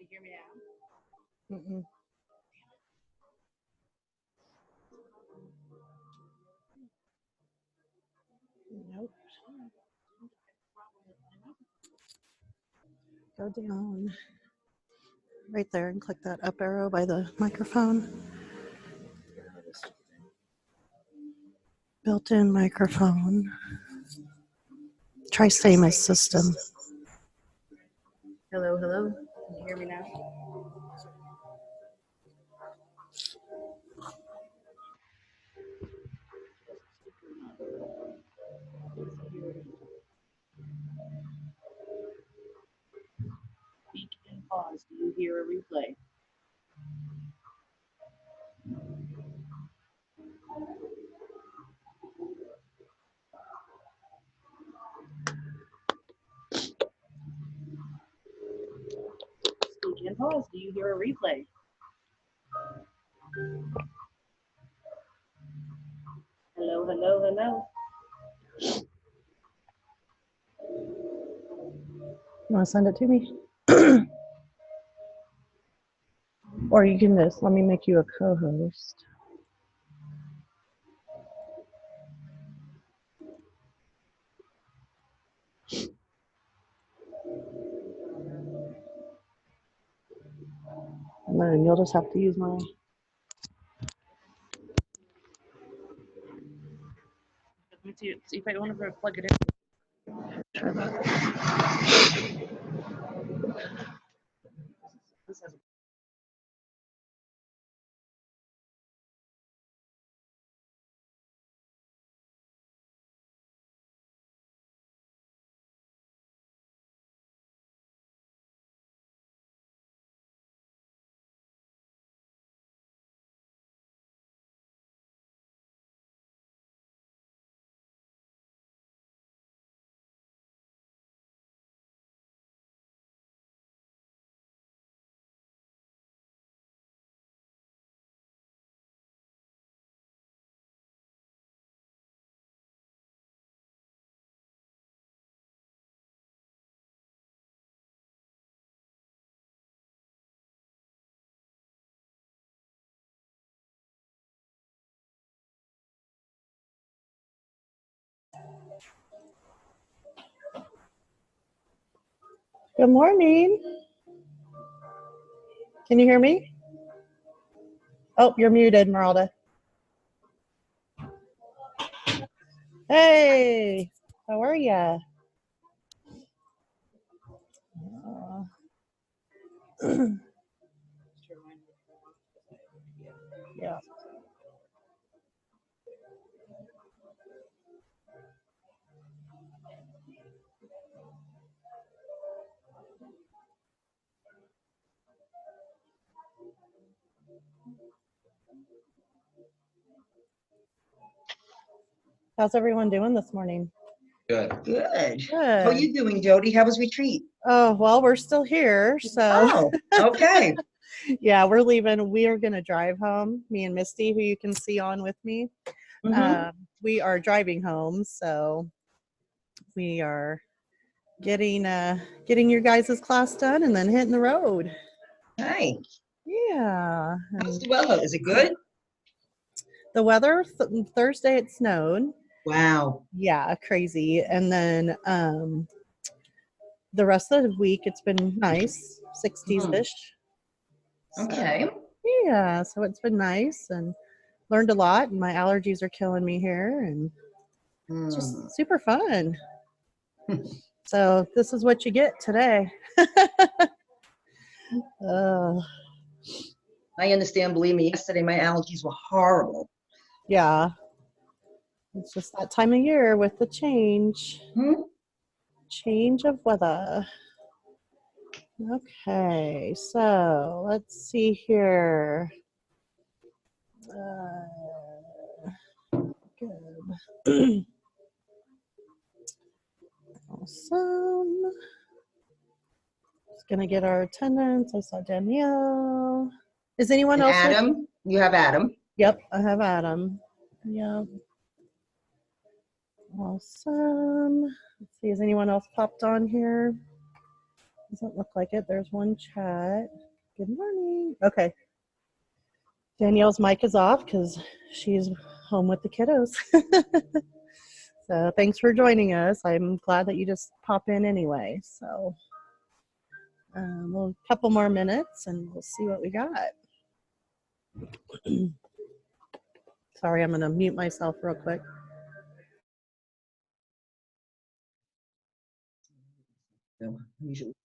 hear me now? Mm-mm. Nope. Go down right there and click that up arrow by the microphone. Built-in microphone. Try same as system. Hello, hello. Can you hear me now? Speak and pause. Do you hear a replay? Speak and pause. Do you hear a replay? Hello, hello, hello. You want to send it to me? Or you can just let me make you a co-host. And then you'll just have to use my. Let me see if I want to plug it in. Try that. This has Good morning. Can you hear me? Oh, you're muted, Meralda. Hey, how are ya? Yeah. How's everyone doing this morning? Good. Good. How are Good. you doing, Jody? How was retreat? Oh, well, we're still here, so Oh, okay. yeah, we're leaving. We are going to drive home. Me and Misty, who you can see on with me, Mhm. we are driving home, so we are getting your guys' class done and then hitting the road. Nice. Yeah. How's And the weather? Is it good? the weather, Thursday it snowed. Wow. Yeah, crazy. And then the rest of the week it's been nice, 60s-ish. Okay. So, yeah, so it's been nice and learned a lot, and my allergies are killing me here, and it's just super fun. So this is what you get today. I understand. Believe me, yesterday my allergies were horrible. Yeah, it's just that time of year with the change of weather. Okay, so let's see here. Good. Awesome. Just gonna get our attendance. I saw Danielle. Is anyone And else with Adam, you have Adam. Yep, I have Adam. Yep. Awesome. Let's see, has anyone else popped on here? Doesn't look like it. There's one chat. Good morning. Okay. Danielle's mic is off because she's home with the kiddos. So thanks for joining us. I'm glad that you just pop in anyway. So a couple more minutes and we'll see what we got. Sorry, I'm going to mute myself real quick. No, usually.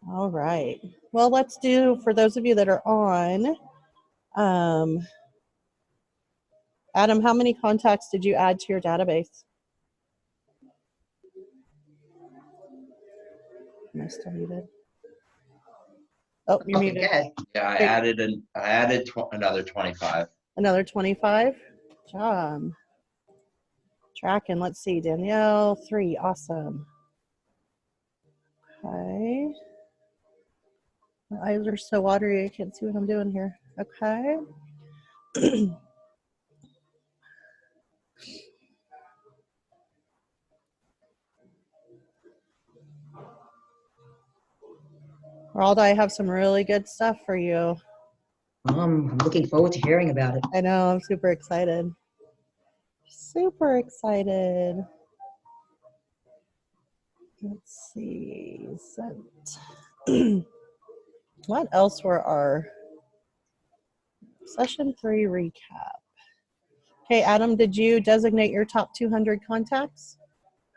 All right. Well, let's do, for those of you that are on, Adam, how many contacts did you add to your database? Am I still muted? Oh, you're muted. Okay. Yeah, I Wait. added another 25. Another 25? Good job. Tracking. Let's see. Danielle, 3. Awesome. Okay. My eyes are so watery, I can't see what I'm doing here. Okay. Geralda, I have some really good stuff for you. I'm looking forward to hearing about it. I know, I'm super excited. Super excited. Let's see. Sent. What else were our session 3 recap? Okay, Adam, did you designate your top 200 contacts?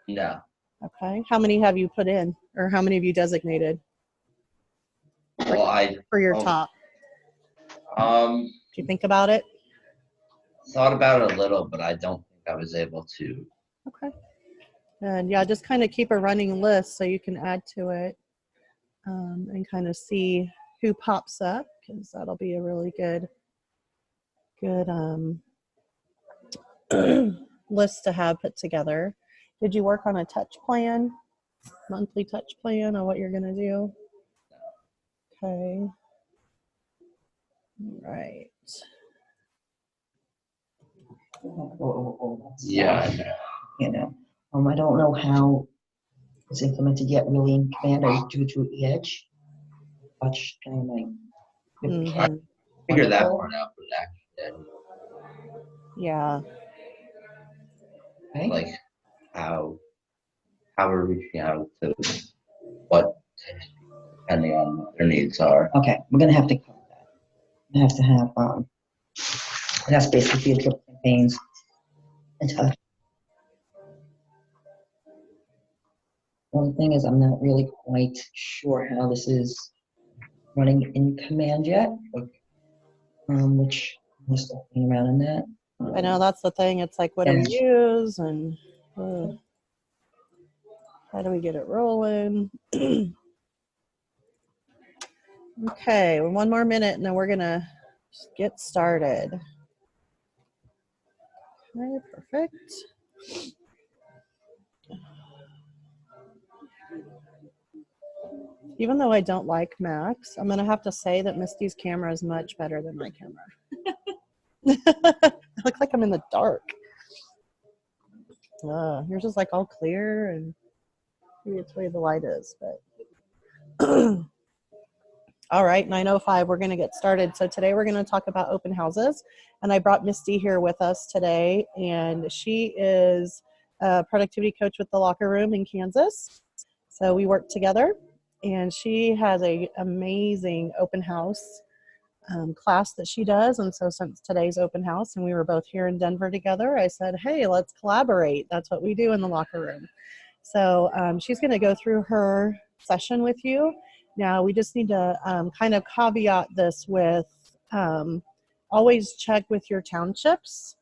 No. Okay. How many have you put in, or how many have you designated Well, I for your top? um Did you think about it? thought about it a little, but I don't think I was able to. Okay. And yeah, just kind of keep a running list so you can add to it and kind of see who pops up, because that'll be a really good list to have put together. Did you work on a touch plan, monthly touch plan on what you're going to do? Okay. Right. Yeah, I know. You know, I don't know how it's implemented yet really in Command. I do it through Edge. Touch kind of like. Mhm. Figure that part out, but actually, Yeah. Okay. like how we're reaching out to what, depending on what their needs are. Okay, we're gonna have to cover that. We have to have that's basically field trip campaigns and touch. One thing is I'm not really quite sure how this is running in Command yet, which I'm still playing around in that. I know that's the thing. It's like, what do we use, and how do we get it rolling? Okay, one more minute and then we're gonna get started. Okay, perfect. Even though I don't like Max, I'm gonna have to say that Misty's camera is much better than my camera. I look like I'm in the dark. Yours is like all clear, and maybe it's the way the light is, but all right, 9:05, we're going to get started. So today we're going to talk about open houses, and I brought Misty here with us today, and she is a productivity coach with the Locker Room in Kansas. So we work together, and she has an amazing open house class that she does. And so since today's open house and we were both here in Denver together, I said, hey, let's collaborate. That's what we do in the Locker Room. So she's going to go through her session with you. Now we just need to kind of caveat this with always check with your townships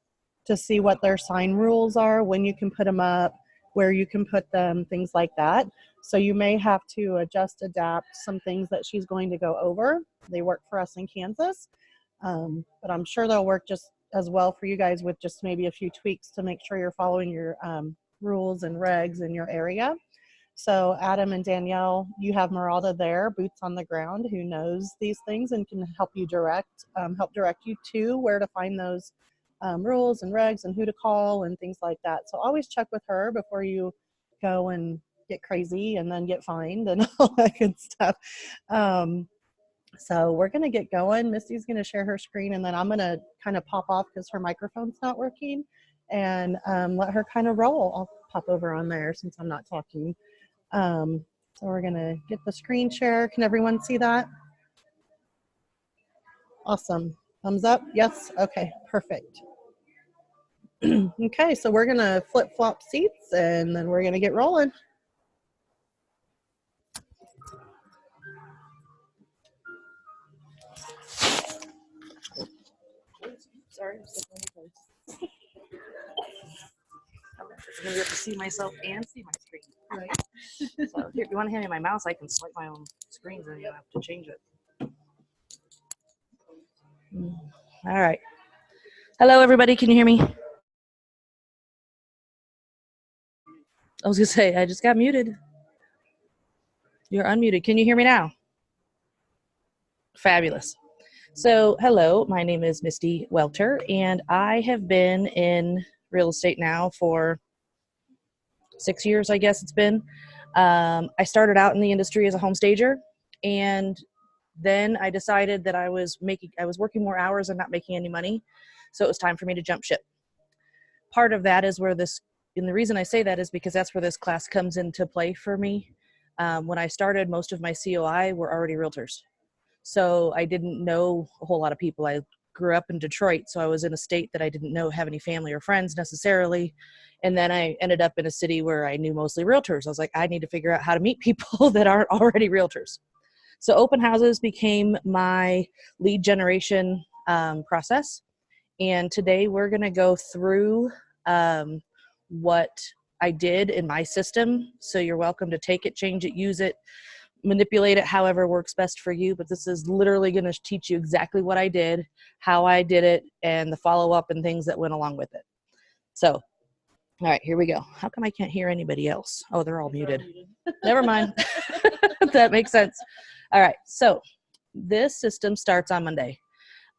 to see what their sign rules are, when you can put them up, where you can put them, things like that. So you may have to adjust, adapt some things that she's going to go over. They work for us in Kansas, but I'm sure they'll work just as well for you guys with just maybe a few tweaks to make sure you're following your rules and regs in your area. So Adam and Danielle, you have Maralda there, boots on the ground, who knows these things and can help you help direct you to where to find those rules and regs and who to call and things like that. So always check with her before you go and get crazy and then get fined and all that good stuff. So we're going to get going. Misty's going to share her screen, and then I'm going to kind of pop off because her microphone's not working, and let her kind of roll. I'll pop over on there since I'm not talking. So we're going to get the screen share. Can everyone see that? Awesome. Thumbs up? Yes? Okay, perfect. Okay, so we're going to flip-flop seats, and then we're going to get rolling. Sorry, I'm gonna be able to see myself and see my screen. Right. So here, if you want to hand me my mouse, I can swipe my own screens and you don't have to change it. All right. Hello, everybody. Can you hear me? I was gonna say I just got muted. You're unmuted. Can you hear me now? Fabulous. So, hello, my name is Misty Welter, and I have been in real estate now for 6 years, I guess it's been. I started out in the industry as a home stager, and then I decided that I was working more hours and not making any money, so it was time for me to jump ship. Part of that is and the reason I say that is because that's where this class comes into play for me. When I started, most of my COI were already realtors. So I didn't know a whole lot of people. I grew up in Detroit, so I was in a state that I didn't have any family or friends necessarily. And then I ended up in a city where I knew mostly realtors. I was like, I need to figure out how to meet people that aren't already realtors. So open houses became my lead generation process. And today we're going to go through what I did in my system. So you're welcome to take it, change it, use it, manipulate it however works best for you, but this is literally going to teach you exactly what I did, how I did it, and the follow-up and things that went along with it. So, all right, here we go. How come I can't hear anybody else? Oh, they're all muted. Never mind. That makes sense. All right, so this system starts on Monday.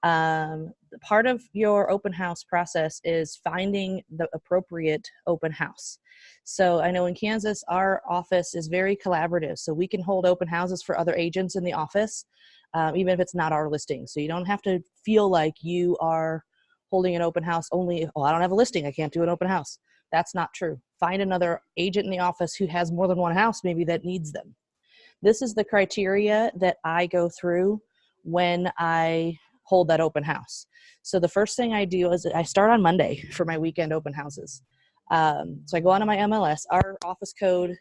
Part of your open house process is finding the appropriate open house. So I know in Kansas, our office is very collaborative. So we can hold open houses for other agents in the office, even if it's not our listing. So you don't have to feel like you are holding an open house only, oh, I don't have a listing, I can't do an open house. That's not true. Find another agent in the office who has more than one house maybe that needs them. This is the criteria that I go through when I hold that open house. So the first thing I do is I start on Monday for my weekend open houses. So I go onto my MLS, our office code.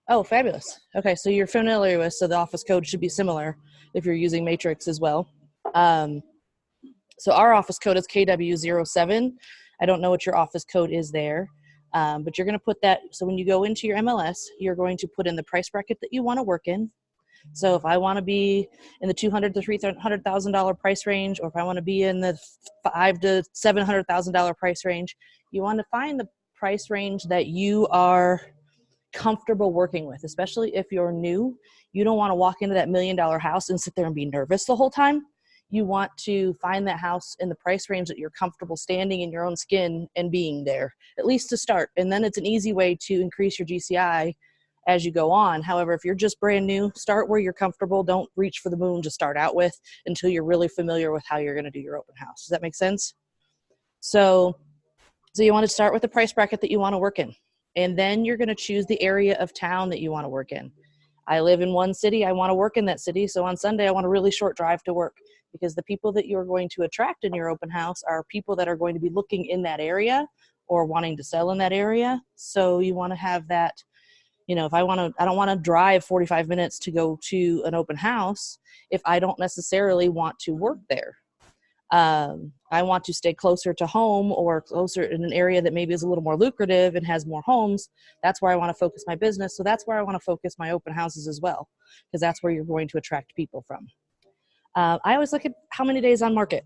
Oh, fabulous. Okay, so you're familiar with, so the office code should be similar if you're using Matrix as well. So our office code is KW07. I don't know what your office code is there, but you're going to put that. So when you go into your MLS, you're going to put in the price bracket that you want to work in. So if I want to be in the $200,000 to $300,000 price range, or if I want to be in the $500,000 to $700,000 price range, you want to find the price range that you are comfortable working with, especially if you're new. You don't want to walk into that $1 million house and sit there and be nervous the whole time. You want to find that house in the price range that you're comfortable standing in your own skin and being there, at least to start. And then it's an easy way to increase your GCI as you go on. However, if you're just brand new, start where you're comfortable. Don't reach for the moon to start out with until you're really familiar with how you're going to do your open house. Does that make sense? So you want to start with the price bracket that you want to work in. And then you're going to choose the area of town that you want to work in. I live in one city. I want to work in that city. So on Sunday, I want a really short drive to work, because the people that you're going to attract in your open house are people that are going to be looking in that area or wanting to sell in that area. So you want to have that. You know, I don't want to drive 45 minutes to go to an open house if I don't necessarily want to work there. I want to stay closer to home or closer in an area that maybe is a little more lucrative and has more homes. That's where I want to focus my business. So that's where I want to focus my open houses as well, because that's where you're going to attract people from. I always look at how many days on market.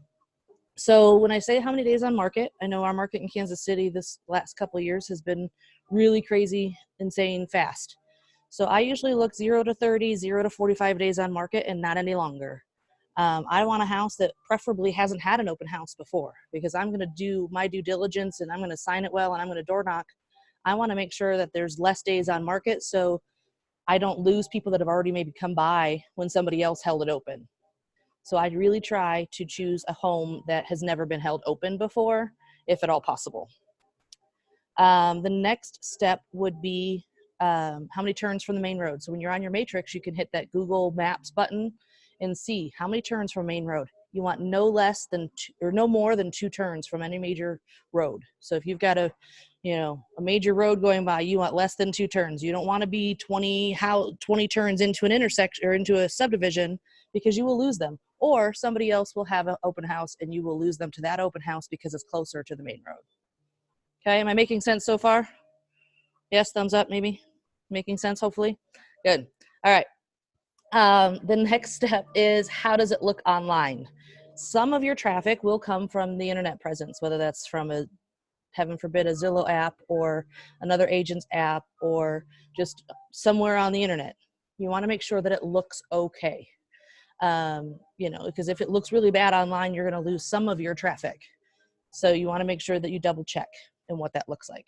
So when I say how many days on market, I know our market in Kansas City this last couple of years has been really crazy, insane, fast. So I usually look 0 to 30, 0 to 45 days on market and not any longer. I want a house that preferably hasn't had an open house before, because I'm going to do my due diligence and I'm going to sign it well and I'm going to door knock. I want to make sure that there's less days on market so I don't lose people that have already maybe come by when somebody else held it open. So I really try to choose a home that has never been held open before, if at all possible. The next step would be how many turns from the main road. So when you're on your matrix, you can hit that Google Maps button and see how many turns from main road. You want no less than no more than 2 turns from any major road. So if you've got a major road going by, you want less than 2 turns. You don't want to be 20 turns into an intersection or into a subdivision, because you will lose them. Or somebody else will have an open house and you will lose them to that open house because it's closer to the main road. Okay, am I making sense so far? Yes, thumbs up maybe? Making sense, hopefully? Good. All right. The next step is, how does it look online? Some of your traffic will come from the internet presence, whether that's from a, heaven forbid, a Zillow app or another agent's app or just somewhere on the internet. You want to make sure that it looks okay. Because if it looks really bad online, you're going to lose some of your traffic. So you want to make sure that you double check in what that looks like.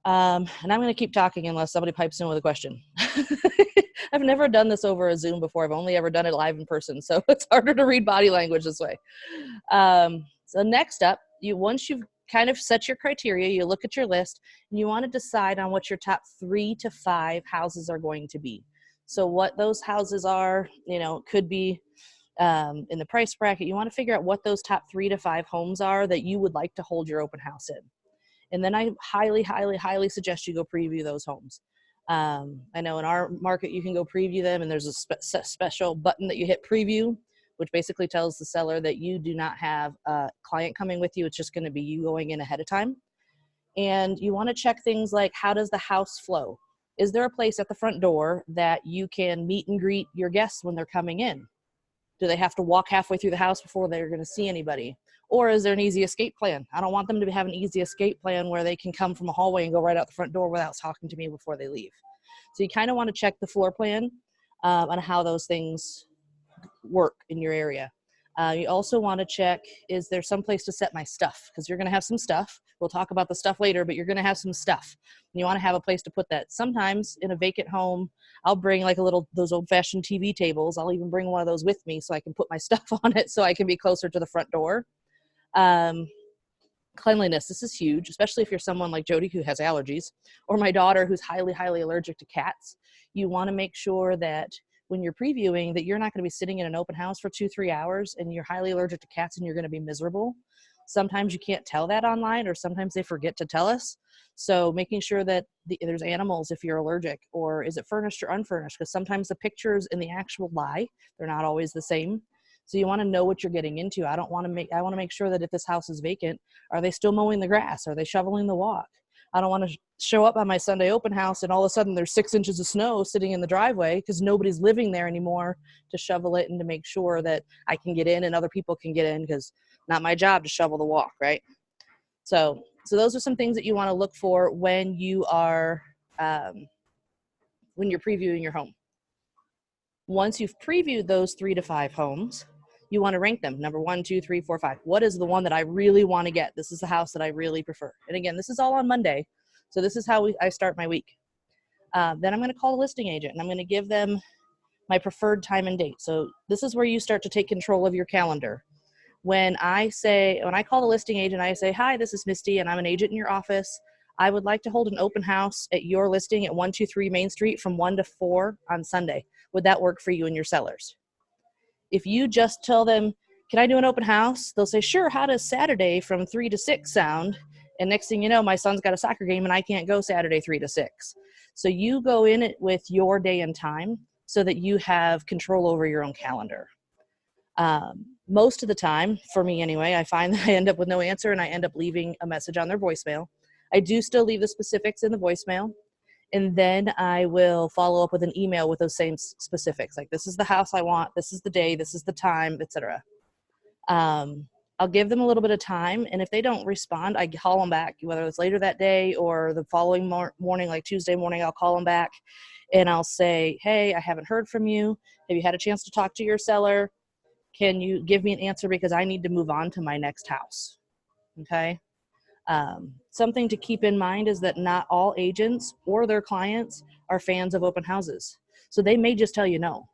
And I'm going to keep talking unless somebody pipes in with a question. I've never done this over a Zoom before. I've only ever done it live in person, so it's harder to read body language this way. So next up, once you've kind of set your criteria, you look at your list, and you want to decide on what your top 3 to 5 houses are going to be. So what those houses are, could be in the price bracket. You want to figure out what those top 3 to 5 homes are that you would like to hold your open house in. And then I highly, highly, highly suggest you go preview those homes. I know in our market, you can go preview them, and there's a special button that you hit preview, which basically tells the seller that you do not have a client coming with you. It's just going to be you going in ahead of time. And you want to check things like, how does the house flow? Is there a place at the front door that you can meet and greet your guests when they're coming in? Do they have to walk halfway through the house before they're going to see anybody? Or is there an easy escape plan? I don't want them to have an easy escape plan where they can come from a hallway and go right out the front door without talking to me before they leave. So you kind of want to check the floor plan on how those things work in your area. You also want to check, is there some place to set my stuff? Because you're going to have some stuff. We'll talk about the stuff later, but you're going to have some stuff. And you want to have a place to put that. Sometimes in a vacant home, I'll bring like those old-fashioned TV tables. I'll even bring one of those with me so I can put my stuff on it so I can be closer to the front door. Cleanliness, this is huge, especially if you're someone like Jody who has allergies, or my daughter who's highly, highly allergic to cats. You want to make sure that when you're previewing that you're not going to be sitting in an open house for 2-3 hours and you're highly allergic to cats and you're going to be miserable. Sometimes you can't tell that online, or sometimes they forget to tell us. So making sure that there's animals if you're allergic, or is it furnished or unfurnished? Because sometimes the pictures and the actual lie, they're not always the same. So you want to know what you're getting into. I want to make sure that if this house is vacant, are they still mowing the grass? Are they shoveling the walk? I don't want to show up on my Sunday open house and all of a sudden there's 6 inches of snow sitting in the driveway because nobody's living there anymore to shovel it and to make sure that I can get in and other people can get in, because not my job to shovel the walk, right? So those are some things that you want to look for when you are when you're previewing your home. Once you've previewed those 3 to 5 homes, you want to rank them. Number 1, 2, 3, 4, 5. What is the one that I really want to get? This is the house that I really prefer. And again, this is all on Monday. So this is how I start my week. Then I'm going to call the listing agent and I'm going to give them my preferred time and date. So this is where you start to take control of your calendar. When I call the listing agent, I say, hi, this is Misty and I'm an agent in your office. I would like to hold an open house at your listing at 123 Main Street from 1 to 4 on Sunday. Would that work for you and your sellers? If you just tell them, can I do an open house? They'll say, sure, how does Saturday from 3 to 6 sound? And next thing you know, my son's got a soccer game and I can't go Saturday 3 to 6. So you go in it with your day and time so that you have control over your own calendar. Most of the time, for me anyway, I find that I end up with no answer and I end up leaving a message on their voicemail. I do still leave the specifics in the voicemail. And then I will follow up with an email with those same specifics. Like, this is the house I want, this is the day, this is the time, etc. I'll give them a little bit of time, and if they don't respond, I call them back, whether it's later that day or the following morning, like Tuesday morning, I'll call them back, and I'll say, hey, I haven't heard from you. Have you had a chance to talk to your seller? Can you give me an answer, because I need to move on to my next house, okay? Something to keep in mind is that not all agents or their clients are fans of open houses. So they may just tell you no.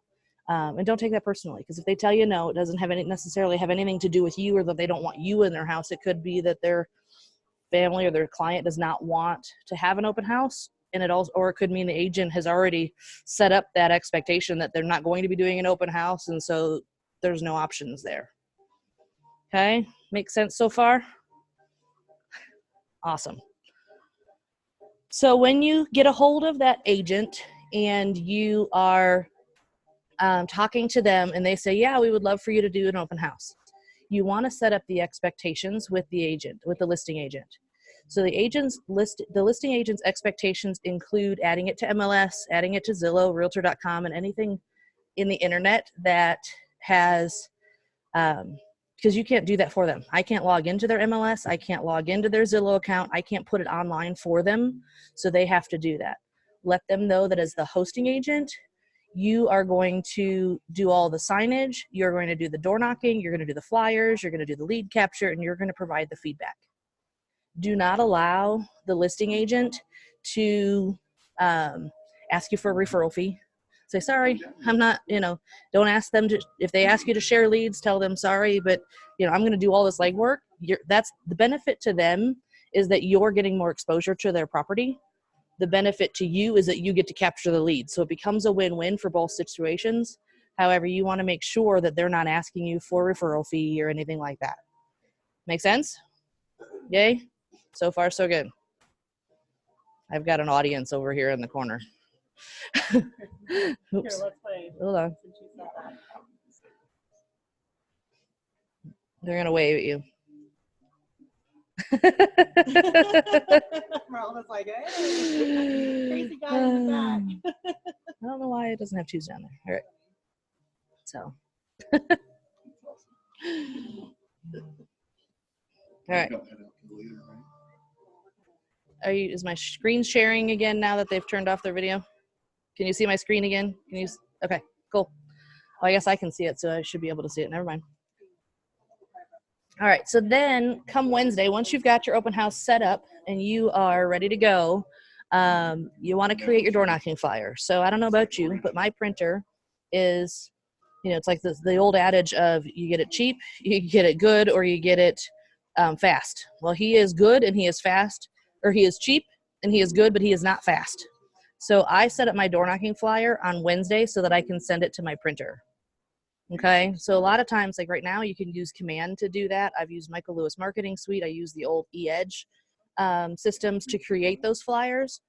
And don't take that personally, because if they tell you no, it doesn't necessarily have anything to do with you, or that they don't want you in their house. It could be that their family or their client does not want to have an open house. And or it could mean the agent has already set up that expectation that they're not going to be doing an open house. And so there's no options there. Okay. Makes sense so far? Awesome. So when you get a hold of that agent and you are talking to them and they say, yeah, we would love for you to do an open house, you want to set up the expectations with the agent, with the listing agent. So the listing agent's expectations include adding it to MLS, adding it to Zillow, Realtor.com, and anything in the internet that has, because you can't do that for them. I can't log into their MLS. I can't log into their Zillow account. I can't put it online for them. So they have to do that. Let them know that as the hosting agent, you are going to do all the signage. You're going to do the door knocking. You're going to do the flyers. You're going to do the lead capture, and you're going to provide the feedback. Do not allow the listing agent to ask you for a referral fee. Say, sorry, I'm not, don't ask them to, if they ask you to share leads, tell them, sorry, but, I'm going to do all this legwork. That's the benefit to them, is that you're getting more exposure to their property. The benefit to you is that you get to capture the leads. So it becomes a win-win for both situations. However, you want to make sure that they're not asking you for a referral fee or anything like that. Make sense? Yay? So far, so good. I've got an audience over here in the corner. Oops. Here, let's wait. Hold on. Since you said that. They're going to wave at you. Merle was like, hey, crazy guy in the back. I don't know why it doesn't have twos down there. All right. So. All right. Is my screen sharing again now that they've turned off their video? Can you see my screen again? Okay, cool. Well, I guess I can see it, so I should be able to see it. Never mind. All right, so then come Wednesday, once you've got your open house set up and you are ready to go, you want to create your door knocking flyer. So I don't know about you, but my printer is, it's like the old adage of you get it cheap, you get it good, or you get it fast. Well, he is good and he is fast, or he is cheap and he is good, but he is not fast. So I set up my door knocking flyer on Wednesday so that I can send it to my printer. Okay, so a lot of times, like right now, you can use Command to do that. I've used Michael Lewis Marketing Suite. I use the old eEdge systems to create those flyers.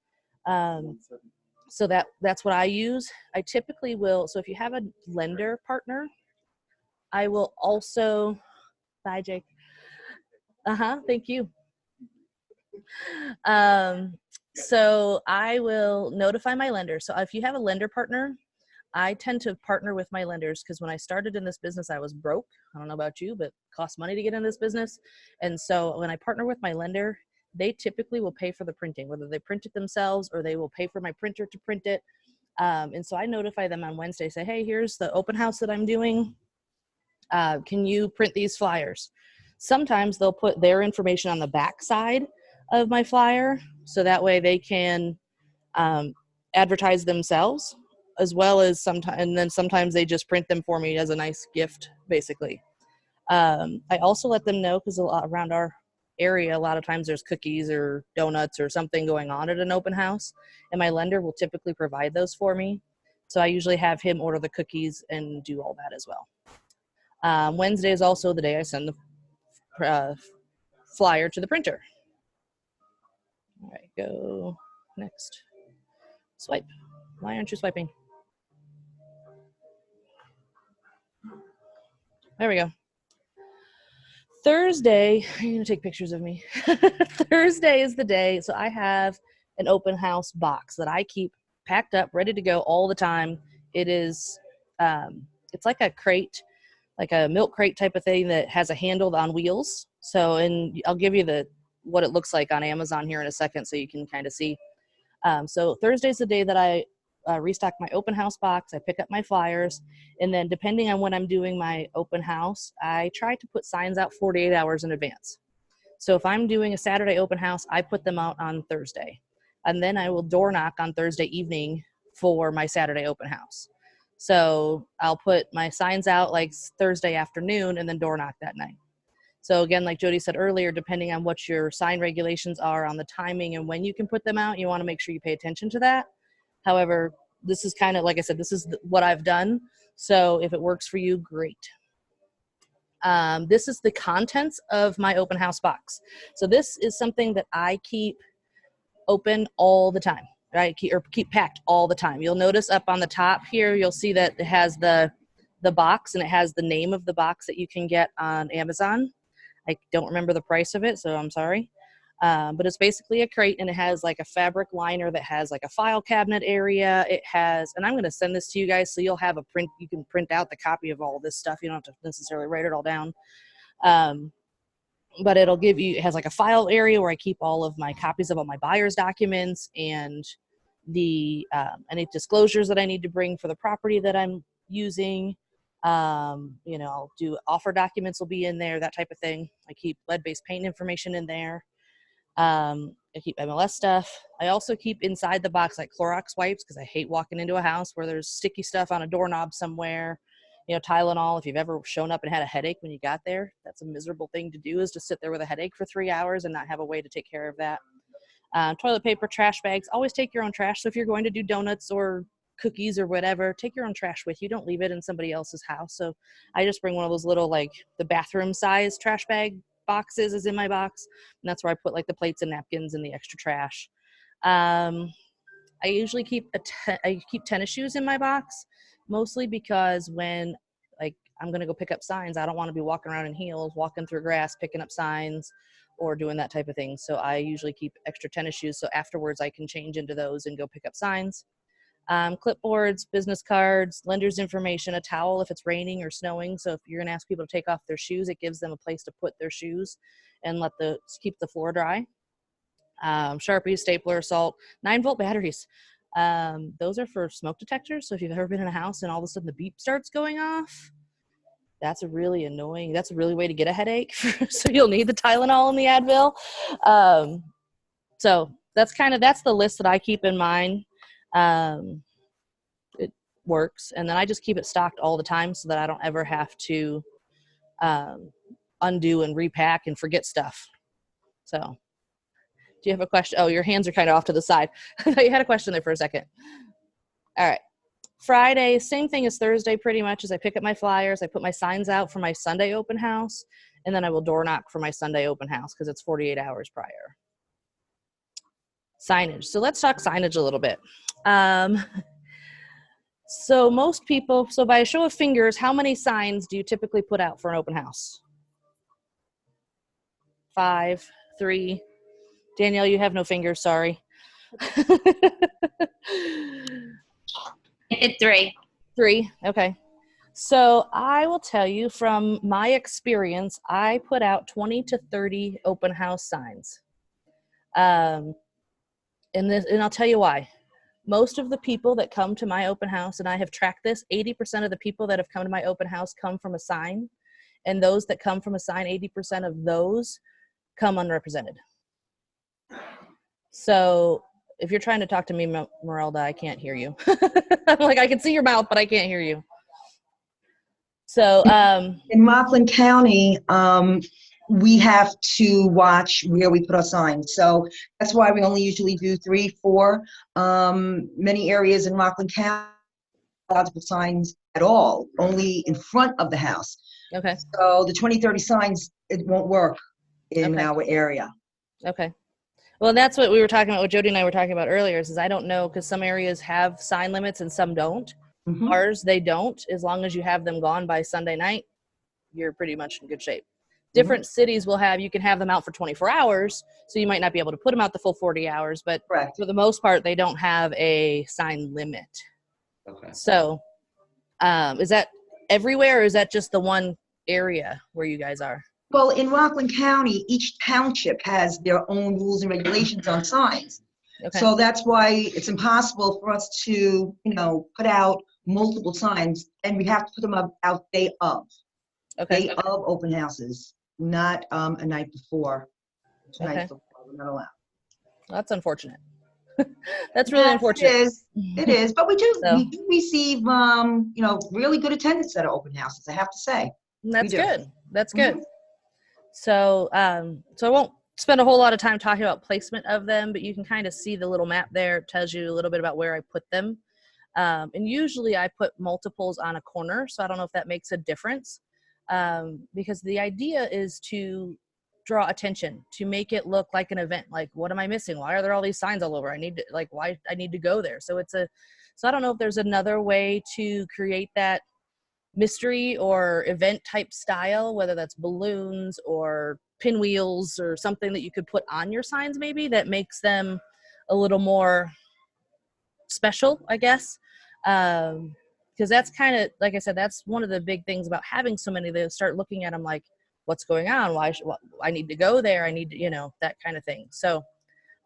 So that's what I use. I typically will, so if you have a lender partner, I will also, bye Jake. Thank you. So I will notify my lender. So if you have a lender partner, I tend to partner with my lenders, because when I started in this business, I was broke. I don't know about you, but it costs money to get in this business. And so when I partner with my lender, they typically will pay for the printing, whether they print it themselves or they will pay for my printer to print it. And so I notify them on Wednesday, say, hey, here's the open house that I'm doing. Can you print these flyers? Sometimes they'll put their information on the back side of my flyer, so that way they can advertise themselves, as well as sometimes they just print them for me as a nice gift, basically. I also let them know, because around our area, a lot of times there's cookies or donuts or something going on at an open house, and my lender will typically provide those for me. So I usually have him order the cookies and do all that as well. Wednesday is also the day I send the flyer to the printer. All right, go next. Swipe. Why aren't you swiping? There we go. Thursday, you're going to take pictures of me. Thursday is the day. So I have an open house box that I keep packed up, ready to go all the time. It is, it's like a crate like a milk crate type of thing that has a handle on wheels. So, and I'll give you what it looks like on Amazon here in a second so you can kind of see. So Thursday's the day that I restock my open house box. I pick up my flyers, and then depending on when I'm doing my open house, I try to put signs out 48 hours in advance. So if I'm doing a Saturday open house, I put them out on Thursday, and then I will door knock on Thursday evening for my Saturday open house. So I'll put my signs out like Thursday afternoon and then door knock that night. So again, like Jody said earlier, depending on what your sign regulations are on the timing and when you can put them out, you want to make sure you pay attention to that. However, this is kind of, like I said, this is what I've done. So if it works for you, great. This is the contents of my open house box. So this is something that I keep open all the time, right? Keep packed all the time. You'll notice up on the top here, you'll see that it has the box, and it has the name of the box that you can get on Amazon. I don't remember the price of it, so I'm sorry. But it's basically a crate, and it has like a fabric liner that has like a file cabinet area. It has, and I'm going to send this to you guys so you'll have a print. You can print out the copy of all this stuff. You don't have to necessarily write it all down. But it'll give you, it has like a file area where I keep all of my copies of all my buyer's documents and the any disclosures that I need to bring for the property that I'm using. I'll do offer documents will be in there, that type of thing. I keep lead-based paint information in there. I keep MLS stuff. I also keep inside the box like Clorox wipes because I hate walking into a house where there's sticky stuff on a doorknob somewhere. Tylenol, if you've ever shown up and had a headache when you got there, that's a miserable thing to do, is to sit there with a headache for 3 hours and not have a way to take care of that. Toilet paper, trash bags, always take your own trash. So if you're going to do donuts or cookies or whatever, take your own trash with you. Don't leave it in somebody else's house. So I just bring one of those little, like the bathroom size trash bag boxes is in my box. And that's where I put like the plates and napkins and the extra trash. I usually keep I keep tennis shoes in my box, mostly because when like I'm going to go pick up signs, I don't want to be walking around in heels, walking through grass, picking up signs or doing that type of thing. So I usually keep extra tennis shoes. So afterwards I can change into those and go pick up signs. Clipboards, business cards, lender's information, a towel if it's raining or snowing. So if you're going to ask people to take off their shoes, it gives them a place to put their shoes and keep the floor dry. Sharpies, stapler, salt, 9-volt batteries. Those are for smoke detectors. So if you've ever been in a house and all of a sudden the beep starts going off, that's a really annoying, that's a really way to get a headache. So you'll need the Tylenol and the Advil. So that's the list that I keep in mind. It works. And then I just keep it stocked all the time so that I don't ever have to undo and repack and forget stuff. So do you have a question? Oh, your hands are kind of off to the side. I thought you had a question there for a second. All right. Friday, same thing as Thursday pretty much, as I pick up my flyers. I put my signs out for my Sunday open house, and then I will door knock for my Sunday open house because it's 48 hours prior. Signage. So let's talk signage a little bit. So most people, so by a show of fingers, how many signs do you typically put out for an open house? 5, 3. Danielle, you have no fingers, sorry. It's 3. 3, okay. So I will tell you from my experience, I put out 20 to 30 open house signs. And I'll tell you why. Most of the people that come to my open house, and I have tracked this, 80% of the people that have come to my open house come from a sign. And those that come from a sign, 80% of those come unrepresented. So if you're trying to talk to me, Merelda, I can't hear you. I'm like, I can see your mouth, but I can't hear you. So in Rockland County, we have to watch where we put our signs. So that's why we only usually do 3, 4. Many areas in Rockland County are allowed to put signs at all, only in front of the house. Okay. So the 20, 30 signs, it won't work in our area. Okay. Well, that's what we were talking about, what Jody and I were talking about earlier, is I don't know, because some areas have sign limits and some don't. Mm-hmm. Ours, they don't. As long as you have them gone by Sunday night, you're pretty much in good shape. Different cities will have, you can have them out for 24 hours, so you might not be able to put them out the full 40 hours, but Correct. for the most part, they don't have a sign limit. Okay. So is that everywhere, or is that just the one area where you guys are? Well, in Rockland County, each township has their own rules and regulations on signs. Okay. So that's why it's impossible for us to, put out multiple signs, and we have to put them out day of. Okay. Day of open houses, not a night before. Okay. Night before, we're not allowed. That's unfortunate. That's really Yes, unfortunate. It is, but we do So, receive really good attendance at our open houses, I have to say. that's do. good. That's Mhm. good. So, so I won't spend a whole lot of time talking about placement of them, but you can kind of see the little map there. It tells you a little bit about where I put them. And usually I put multiples on a corner, so I don't know if that makes a difference. Because the idea is to draw attention, to make it look like an event. Like, what am I missing? Why are there all these signs all over? Why I need to go there. So I don't know if there's another way to create that mystery or event type style, whether that's balloons or pinwheels or something that you could put on your signs, maybe that makes them a little more special, I guess. Because that's kind of, like I said, that's one of the big things about having so many. They start looking at them like, what's going on? I need to go there? I need to, that kind of thing. So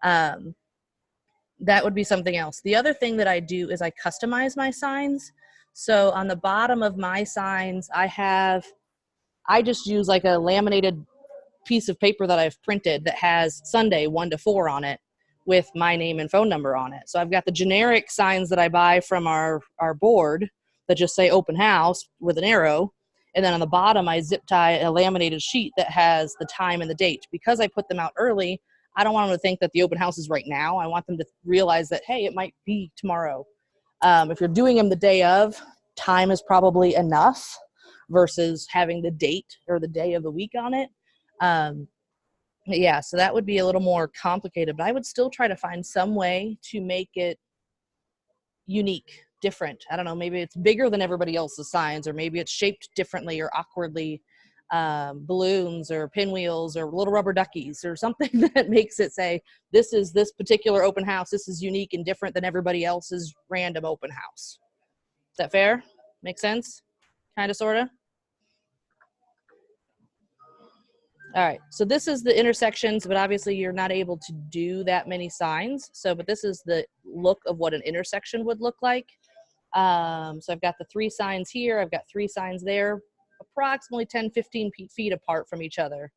that would be something else. The other thing that I do is I customize my signs. So on the bottom of my signs, I just use like a laminated piece of paper that I've printed that has Sunday 1 to 4 on it with my name and phone number on it. So I've got the generic signs that I buy from our board that just say open house with an arrow. And then on the bottom, I zip tie a laminated sheet that has the time and the date. Because I put them out early, I don't want them to think that the open house is right now. I want them to realize that, hey, it might be tomorrow. If you're doing them the day of, time is probably enough versus having the date or the day of the week on it. Yeah, so that would be a little more complicated, but I would still try to find some way to make it unique, different. I don't know, maybe it's bigger than everybody else's signs, or maybe it's shaped differently or awkwardly, balloons or pinwheels or little rubber duckies or something that makes it say, this is this particular open house. This is unique and different than everybody else's random open house. Is that fair? Make sense? Kind of, sort of? All right, so this is the intersections, but obviously you're not able to do that many signs. But this is the look of what an intersection would look like. So I've got the 3 signs here. I've got 3 signs there, approximately 10, 15 feet apart from each other.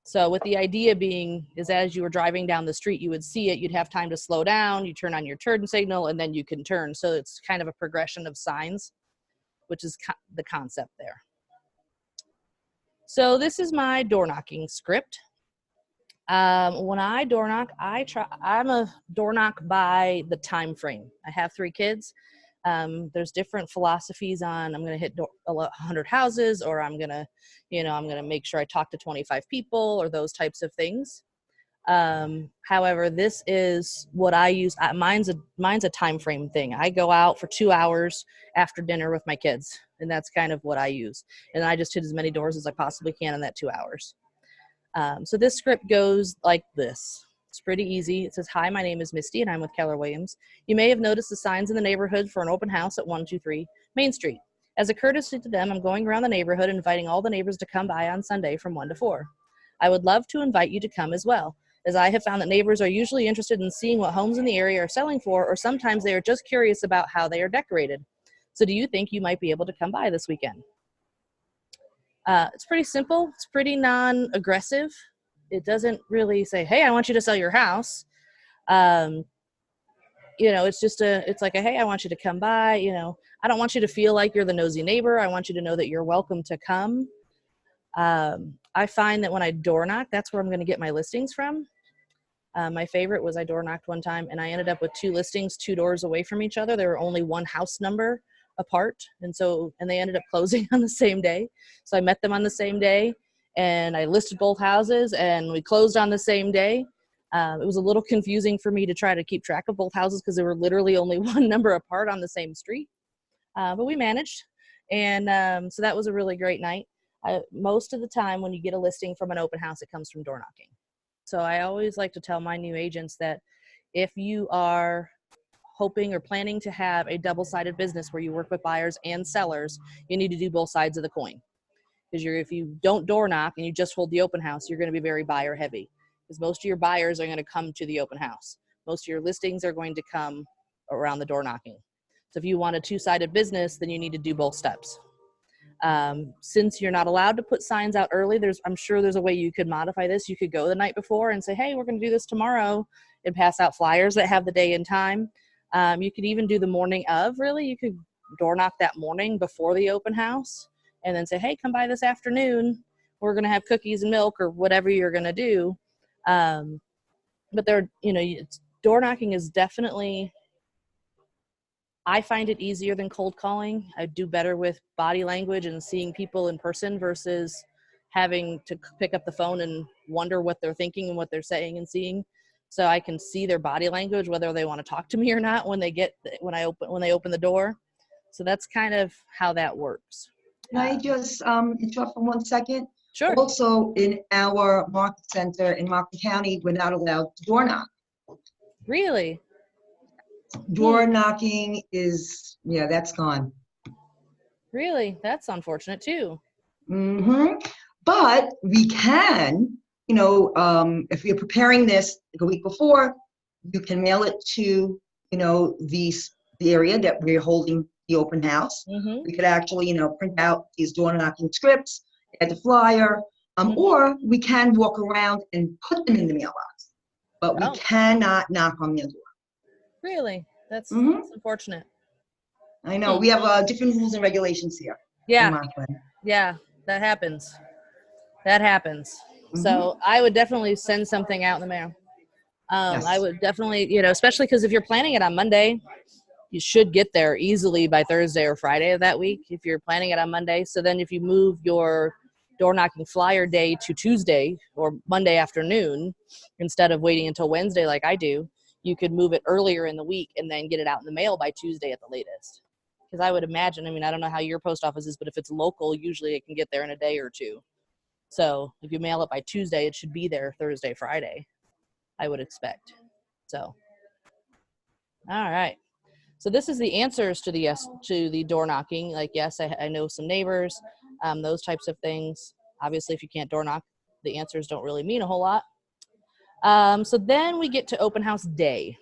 So with the idea being is as you were driving down the street, you would see it, you'd have time to slow down, you turn on your turn signal, and then you can turn. So it's kind of a progression of signs, which is the concept there. So this is my door knocking script. When I door knock, I'm a door knock by the time frame. I have 3 kids. There's different philosophies on, I'm going to hit 100 houses, or I'm going to make sure I talk to 25 people, or those types of things. However, this is what I use. Mine's a time frame thing. I go out for 2 hours after dinner with my kids, and that's kind of what I use. And I just hit as many doors as I possibly can in that 2 hours. So this script goes like this. It's pretty easy. It says, hi, my name is Misty, and I'm with Keller Williams. You may have noticed the signs in the neighborhood for an open house at 123 Main Street. As a courtesy to them, I'm going around the neighborhood inviting all the neighbors to come by on Sunday from 1 to 4. I would love to invite you to come as well, as I have found that neighbors are usually interested in seeing what homes in the area are selling for, or sometimes they are just curious about how they are decorated. So do you think you might be able to come by this weekend? It's pretty simple. It's pretty non-aggressive. It doesn't really say, hey, I want you to sell your house. It's like hey, I want you to come by. I don't want you to feel like you're the nosy neighbor. I want you to know that you're welcome to come. I find that when I door knock, that's where I'm going to get my listings from. My favorite was I door knocked one time, and I ended up with 2 listings 2 doors away from each other. There were only 1 house number apart, and they ended up closing on the same day. So I met them on the same day, and I listed both houses, and we closed on the same day. It was a little confusing for me to try to keep track of both houses because they were literally only 1 number apart on the same street, but we managed, and so that was a really great night. Most of the time when you get a listing from an open house, it comes from door knocking. So I always like to tell my new agents that if you are hoping or planning to have a double-sided business where you work with buyers and sellers, you need to do both sides of the coin. Because if you don't door knock and you just hold the open house, you're going to be very buyer heavy. Because most of your buyers are going to come to the open house. Most of your listings are going to come around the door knocking. So if you want a two-sided business, then you need to do both steps. Since you're not allowed to put signs out early, I'm sure there's a way you could modify this. You could go the night before and say, hey, we're going to do this tomorrow, and pass out flyers that have the day and time. You could even do the morning of, really. You could door knock that morning before the open house and then say, hey, come by this afternoon. We're going to have cookies and milk or whatever you're going to do. But door knocking is definitely, I find it easier than cold calling. I do better with body language and seeing people in person versus having to pick up the phone and wonder what they're thinking and what they're saying and seeing. So I can see their body language, whether they want to talk to me or not when they open the door. So that's kind of how that works. Can I just interrupt for 1 second? Sure. Also, in our market center in Rockland County, we're not allowed to door knock. Really? Door knocking is, that's gone. Really? That's unfortunate too. But we can, if you're preparing this the week before, you can mail it to, the area that we're holding the open house. We could actually, print out these door knocking scripts, add the flyer, or we can walk around and put them in the mailbox. But we cannot knock on their door. Really? That's unfortunate. I know. We have different rules and regulations here. Yeah. Yeah, that happens. So I would definitely send something out in the mail. Yes. I would definitely, especially because if you're planning it on Monday, you should get there easily by Thursday or Friday of that week if you're planning it on Monday. So then if you move your door knocking flyer day to Tuesday or Monday afternoon, instead of waiting until Wednesday like I do, you could move it earlier in the week and then get it out in the mail by Tuesday at the latest. Because I would imagine, I don't know how your post office is, but if it's local, usually it can get there in a day or two. So if you mail it by Tuesday, it should be there Thursday, Friday, I would expect. So, all right. So this is the answers to the door knocking. Like, yes, I know some neighbors, those types of things. Obviously, if you can't door knock, the answers don't really mean a whole lot. So then we get to open house day.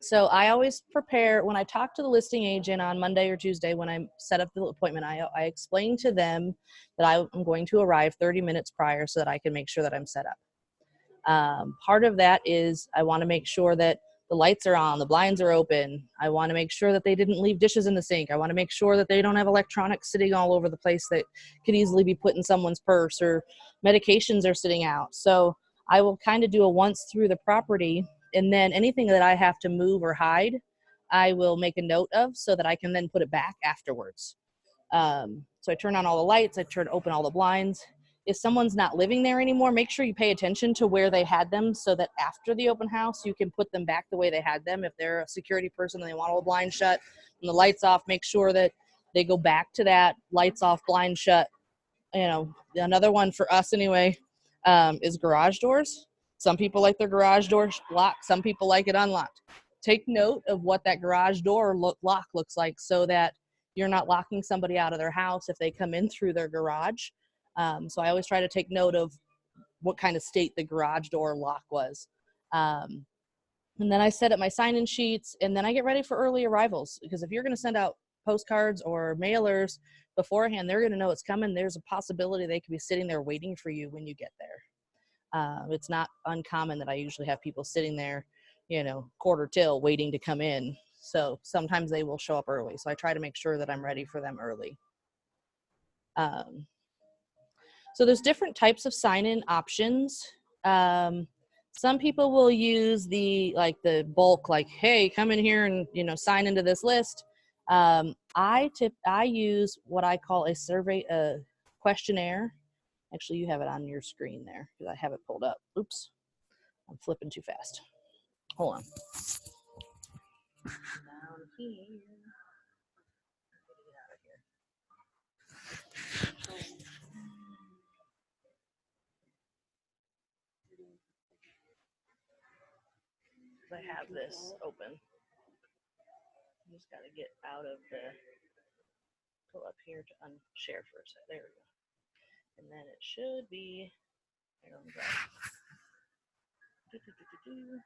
So I always prepare, when I talk to the listing agent on Monday or Tuesday, when I set up the appointment, I explain to them that I'm going to arrive 30 minutes prior so that I can make sure that I'm set up. Part of that is I want to make sure that the lights are on, the blinds are open. I want to make sure that they didn't leave dishes in the sink. I want to make sure that they don't have electronics sitting all over the place that could easily be put in someone's purse, or medications are sitting out. So I will kind of do a once through the property, and then anything that I have to move or hide, I will make a note of so that I can then put it back afterwards. So I turn on all the lights, open all the blinds. If someone's not living there anymore, make sure you pay attention to where they had them so that after the open house, you can put them back the way they had them. If they're a security person and they want all the blinds shut and the lights off, make sure that they go back to that lights off, blinds shut. Another one for us anyway, is garage doors. Some people like their garage doors locked. Some people like it unlocked. Take note of what that garage door lock looks like so that you're not locking somebody out of their house if they come in through their garage. So I always try to take note of what kind of state the garage door lock was. And then I set up my sign-in sheets, and then I get ready for early arrivals, because if you're going to send out postcards or mailers beforehand, they're going to know it's coming. There's a possibility they could be sitting there waiting for you when you get there. It's not uncommon that I usually have people sitting there, quarter till waiting to come in. So sometimes they will show up early. So I try to make sure that I'm ready for them early. So there's different types of sign-in options. Some people will use the bulk, hey, come in here and, sign into this list. I use what I call a questionnaire. Actually, you have it on your screen there because I have it pulled up. Oops, I'm flipping too fast. Hold on. Down here. I have this open. I just got to get out of the, pull up here to unshare for a second. There we go. And then it should be, there we go. Do, do, do, do, do.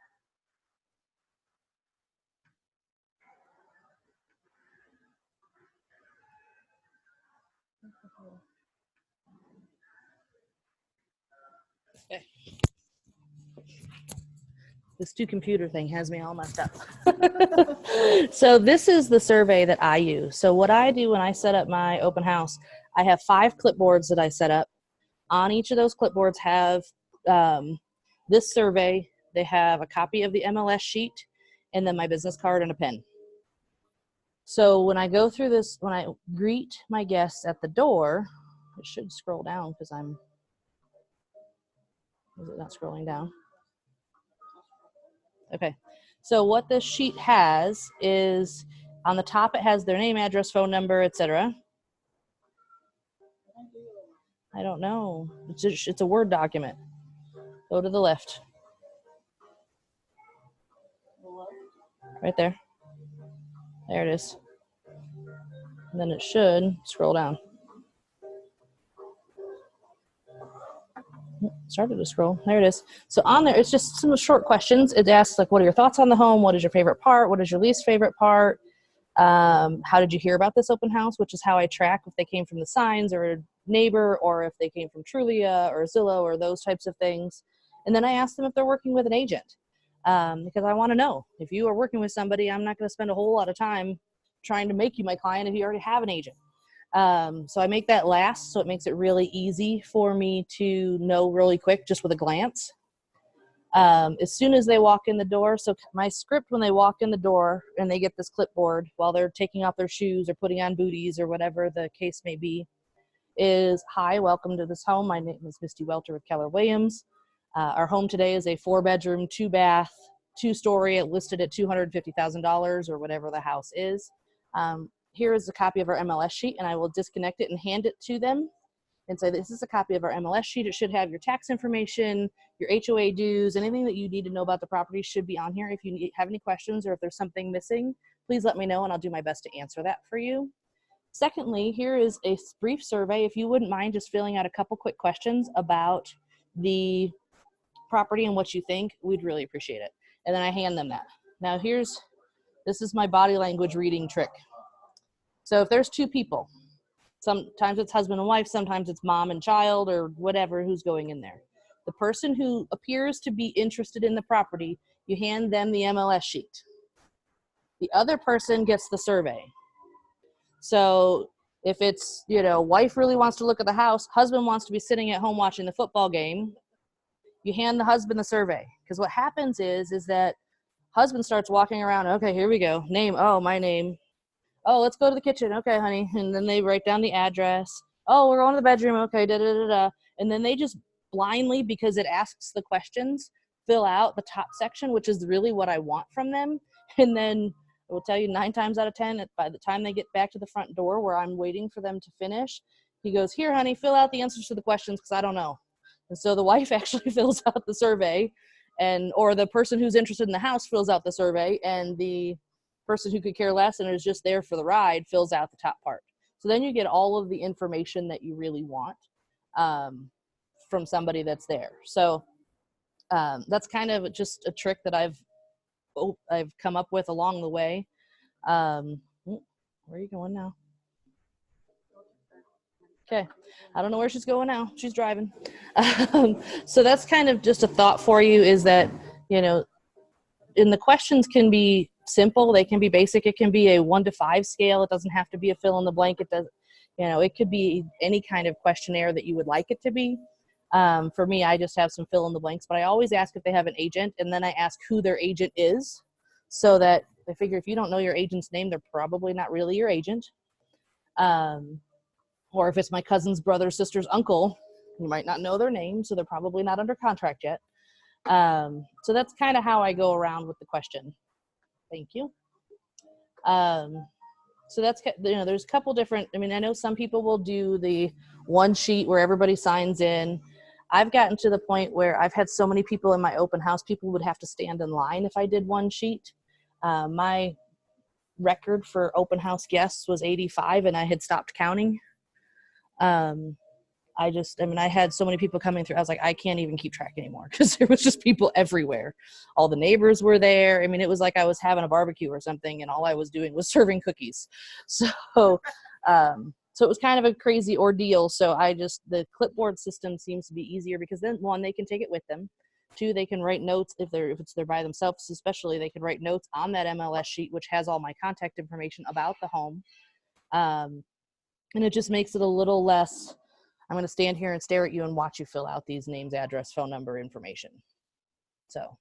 Okay. This two-computer thing has me all messed up. So this is the survey that I use. So what I do when I set up my open house, I have 5 clipboards that I set up. On each of those clipboards have this survey. They have a copy of the MLS sheet and then my business card and a pen. So when I go through this, when I greet my guests at the door, it should scroll down because is it not scrolling down? Okay. So what this sheet has is on the top, it has their name, address, phone number, etc. I don't know. It's a Word document. Go to the left. Right there. There it is. And then it should scroll down. Started to scroll. There it is. So on there, it's just some short questions. It asks, like, what are your thoughts on the home? What is your favorite part? What is your least favorite part? How did you hear about this open house? Which is how I track if they came from the signs or a neighbor, or if they came from Trulia or Zillow or those types of things. And then I ask them if they're working with an agent, because I want to know. If you are working with somebody, I'm not going to spend a whole lot of time trying to make you my client if you already have an agent. So I make that last, so it makes it really easy for me to know really quick just with a glance. As soon as they walk in the door, so my script when they walk in the door and they get this clipboard while they're taking off their shoes or putting on booties or whatever the case may be, is, hi, welcome to this home. My name is Misty Welter with Keller Williams. Our home today is a 4-bedroom, 2-bath, 2-story, listed at $250,000 or whatever the house is. Here is a copy of our MLS sheet, and I will disconnect it and hand it to them and say, this is a copy of our MLS sheet. It should have your tax information, your HOA dues, anything that you need to know about the property should be on here. If you have any questions or if there's something missing, please let me know and I'll do my best to answer that for you. Secondly, here is a brief survey. If you wouldn't mind just filling out a couple quick questions about the property and what you think, we'd really appreciate it. And then I hand them that. Now this is my body language reading trick. So if there's 2 people, sometimes it's husband and wife, sometimes it's mom and child or whatever who's going in there. The person who appears to be interested in the property, you hand them the MLS sheet. The other person gets the survey. So if it's, wife really wants to look at the house, husband wants to be sitting at home watching the football game, you hand the husband the survey. Because what happens is that husband starts walking around, okay, here we go. Name, oh, my name. Oh, let's go to the kitchen. Okay, honey. And then they write down the address. Oh, we're going to the bedroom. Okay, da-da-da-da. And then they just blindly, because it asks the questions, fill out the top section, which is really what I want from them. And then I will tell you 9 times out of 10, by the time they get back to the front door where I'm waiting for them to finish, he goes, here, honey, fill out the answers to the questions because I don't know. And so the wife actually fills out the survey, or the person who's interested in the house fills out the survey, and the person who could care less and is just there for the ride fills out the top part. So then you get all of the information that you really want from somebody that's there. So that's kind of just a trick that I've come up with along the way. Where are you going now? Okay. I don't know where she's going now. She's driving. So that's kind of just a thought for you, is that, and the questions can be simple. They can be basic. It can be a 1 to 5 scale. It doesn't have to be a fill in the blank. It does, it could be any kind of questionnaire that you would like it to be. For me, I just have some fill in the blanks, but I always ask if they have an agent, and then I ask who their agent is, so that I figure if you don't know your agent's name, they're probably not really your agent. Or if it's my cousin's brother, sister's uncle, you might not know their name, so they're probably not under contract yet. So that's kind of how I go around with the question. Thank you. So that's, there's a couple different, I know some people will do the one sheet where everybody signs in. I've gotten to the point where I've had so many people in my open house, people would have to stand in line if I did one sheet. My record for open house guests was 85 and I had stopped counting. I had so many people coming through. I was like, I can't even keep track anymore because there was just people everywhere. All the neighbors were there. I mean, it was like I was having a barbecue or something and all I was doing was serving cookies. So, so it was kind of a crazy ordeal. So the clipboard system seems to be easier because then, one, they can take it with them. Two, they can write notes if they're by themselves, especially they can write notes on that MLS sheet, which has all my contact information about the home. And it just makes it a little less, I'm going to stand here and stare at you and watch you fill out these names, address, phone number, information. So.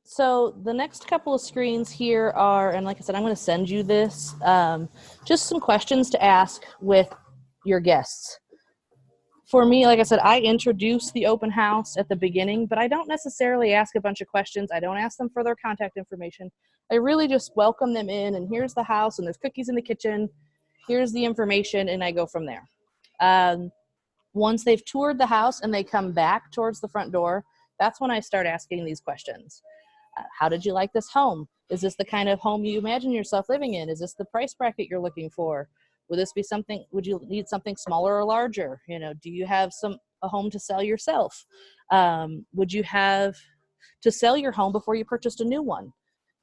So the next couple of screens here are, and like I said, I'm going to send you this, just some questions to ask with your guests. For me, like I said, I introduce the open house at the beginning, but I don't necessarily ask a bunch of questions. I don't ask them for their contact information. I really just welcome them in, and here's the house, and there's cookies in the kitchen. Here's the information, and I go from there. Once they've toured the house and they come back towards the front door, that's when I start asking these questions. How did you like this home? Is this the kind of home you imagine yourself living in? Is this the price bracket you're looking for? Would this be something, would you need something smaller or larger? You know, do you have a home to sell yourself? Would you have to sell your home before you purchased a new one?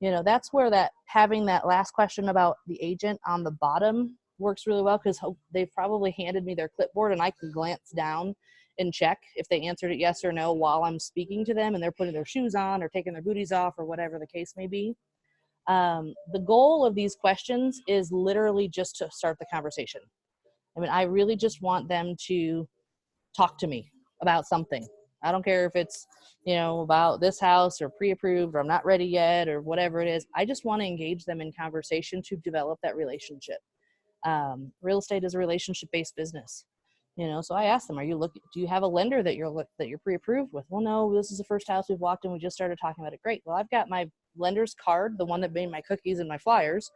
You know, that's where having that last question about the agent on the bottom works really well, because they've probably handed me their clipboard and I can glance down and check if they answered it yes or no while I'm speaking to them and they're putting their shoes on or taking their booties off or whatever the case may be. The goal of these questions is literally just to start the conversation. I mean, I really just want them to talk to me about something. I don't care if it's, you know, about this house or pre-approved or I'm not ready yet or whatever it is. I just want to engage them in conversation to develop that relationship. Real estate is a relationship-based business. You know, so I asked them, do you have a lender that you're pre-approved with? Well, no, this is the first house we've walked in. We just started talking about it. Great. Well, I've got my lender's card, the one that made my cookies and my flyers,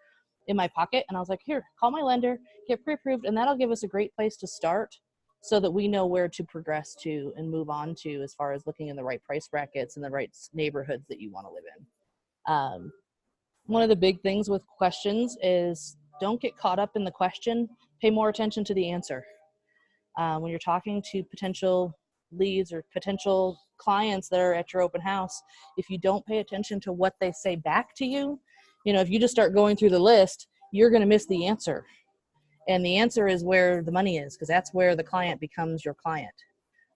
in my pocket. And I was like, here, call my lender, get pre-approved. And that'll give us a great place to start so that we know where to progress to and move on to as far as looking in the right price brackets and the right neighborhoods that you want to live in. One of the big things with questions is don't get caught up in the question. Pay more attention to the answer. When you're talking to potential leads or potential clients that are at your open house, if you don't pay attention to what they say back to you, you know, if you just start going through the list, you're going to miss the answer. And the answer is where the money is, because that's where the client becomes your client.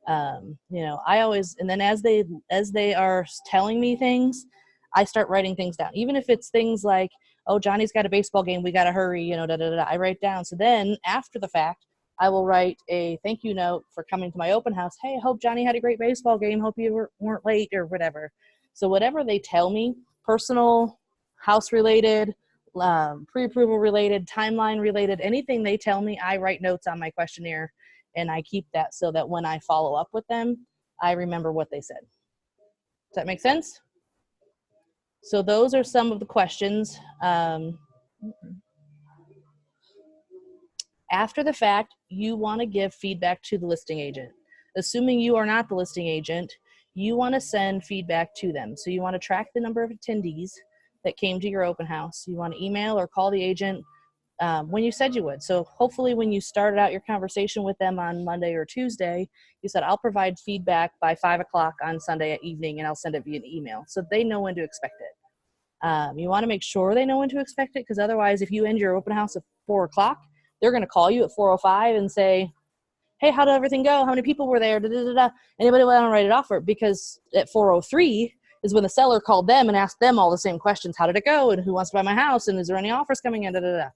You know, and then as they are telling me things, I start writing things down. Even if it's things like, oh, Johnny's got a baseball game, we got to hurry, you know, I write down. So then after the fact, I will write a thank you note for coming to my open house. Hey, I hope Johnny had a great baseball game. Hope you weren't late or whatever. So whatever they tell me, personal, house related, pre-approval related, timeline related, anything they tell me, I write notes on my questionnaire and I keep that so that when I follow up with them, I remember what they said. Does that make sense? So those are some of the questions. After the fact, you want to give feedback to the listing agent. Assuming you are not the listing agent, you want to send feedback to them. So you want to track the number of attendees that came to your open house. You want to email or call the agent when you said you would. So hopefully when you started out your conversation with them on Monday or Tuesday, you said, I'll provide feedback by 5 o'clock on Sunday at evening and I'll send it via an email. So they know when to expect it. You want to make sure they know when to expect it, because otherwise if you end your open house at 4 o'clock, they're going to call you at 4:05 and say, hey, how did everything go? How many people were there? Anybody want to write it off? Because at 4:03 is when the seller called them and asked them all the same questions. How did it go? And who wants to buy my house? And is there any offers coming in? So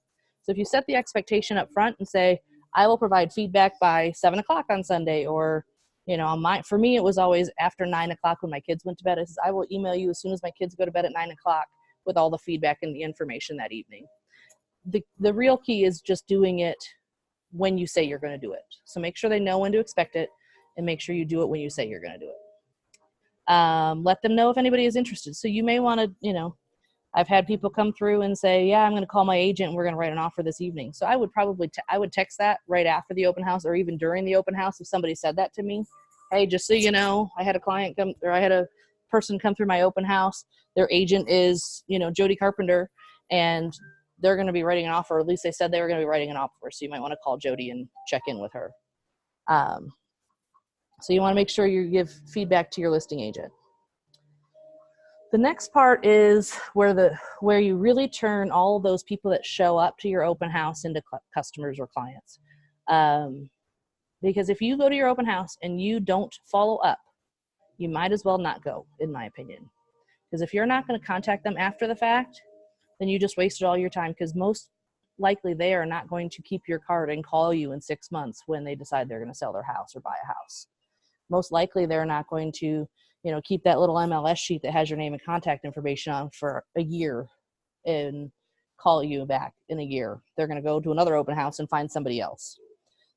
if you set the expectation up front and say, I will provide feedback by 7 o'clock on Sunday, or, you know, for me, it was always after 9 o'clock when my kids went to bed. It says, I will email you as soon as my kids go to bed at 9 o'clock with all the feedback and the information that evening. The real key is just doing it when you say you're going to do it. So make sure they know when to expect it and make sure you do it when you say you're going to do it. Let them know if anybody is interested. So you may want to, you know, I've had people come through and say, yeah, I'm going to call my agent and we're going to write an offer this evening. So I would probably, I would text that right after the open house or even during the open house if somebody said that to me. hey, just so you know, I had a person come through my open house. Their agent is, Jody Carpenter, and they're going to be writing an offer. Or at least they said they were going to be writing an offer. So you might want to call Jody and check in with her. So you want to make sure you give feedback to your listing agent. The next part is where you really turn all those people that show up to your open house into customers or clients. Because if you go to your open house and you don't follow up, you might as well not go, in my opinion. Because if you're not going to contact them after the fact, then you just wasted all your time, because most likely they are not going to keep your card and call you in 6 months when they decide they're going to sell their house or buy a house. Most likely they're not going to, keep that little MLS sheet that has your name and contact information on for a year and call you back in a year. They're going to go to another open house and find somebody else.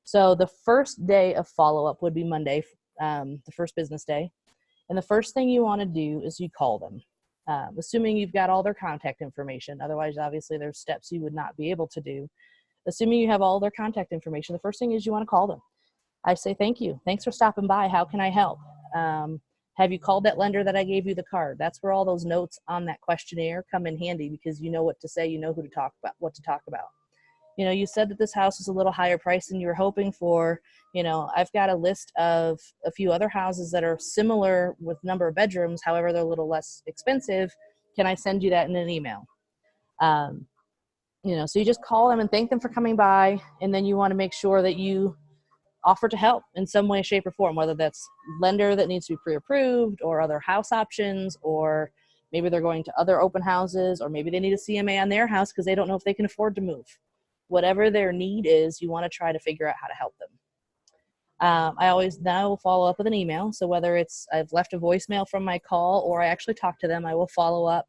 So the first day of follow-up would be Monday, the first business day. And the first thing you want to do is you call them, assuming you've got all their contact information. Otherwise, obviously, there's steps you would not be able to do. Assuming you have all their contact information, the first thing is you want to call them. I say, thank you. Thanks for stopping by. How can I help? Have you called that lender that I gave you the card? That's where all those notes on that questionnaire come in handy, because you know what to say, you know who to talk about, what to talk about. You said that this house is a little higher price than you were hoping for. I've got a list of a few other houses that are similar with number of bedrooms. However, they're a little less expensive. Can I send you that in an email? So you just call them and thank them for coming by. And then you want to make sure that you offer to help in some way, shape, or form, whether that's lender that needs to be pre-approved or other house options, or maybe they're going to other open houses, or maybe they need a CMA on their house because they don't know if they can afford to move. Whatever their need is, you want to try to figure out how to help them. I will follow up with an email. So whether it's I've left a voicemail from my call or I actually talked to them, I will follow up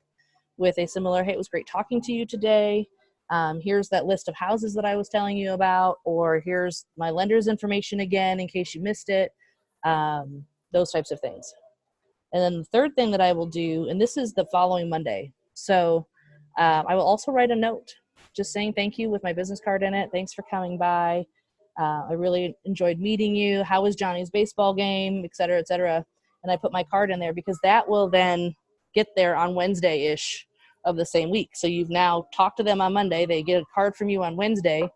with a similar, hey, it was great talking to you today. Here's that list of houses that I was telling you about, or here's my lender's information again in case you missed it, those types of things. And then the third thing that I will do, and this is the following Monday. So I will also write a note just saying thank you with my business card in it. Thanks for coming by. I really enjoyed meeting you. How was Johnny's baseball game, et cetera, et cetera. And I put my card in there because that will then get there on Wednesday-ish of the same week. So you've now talked to them on Monday. They get a card from you on Wednesday.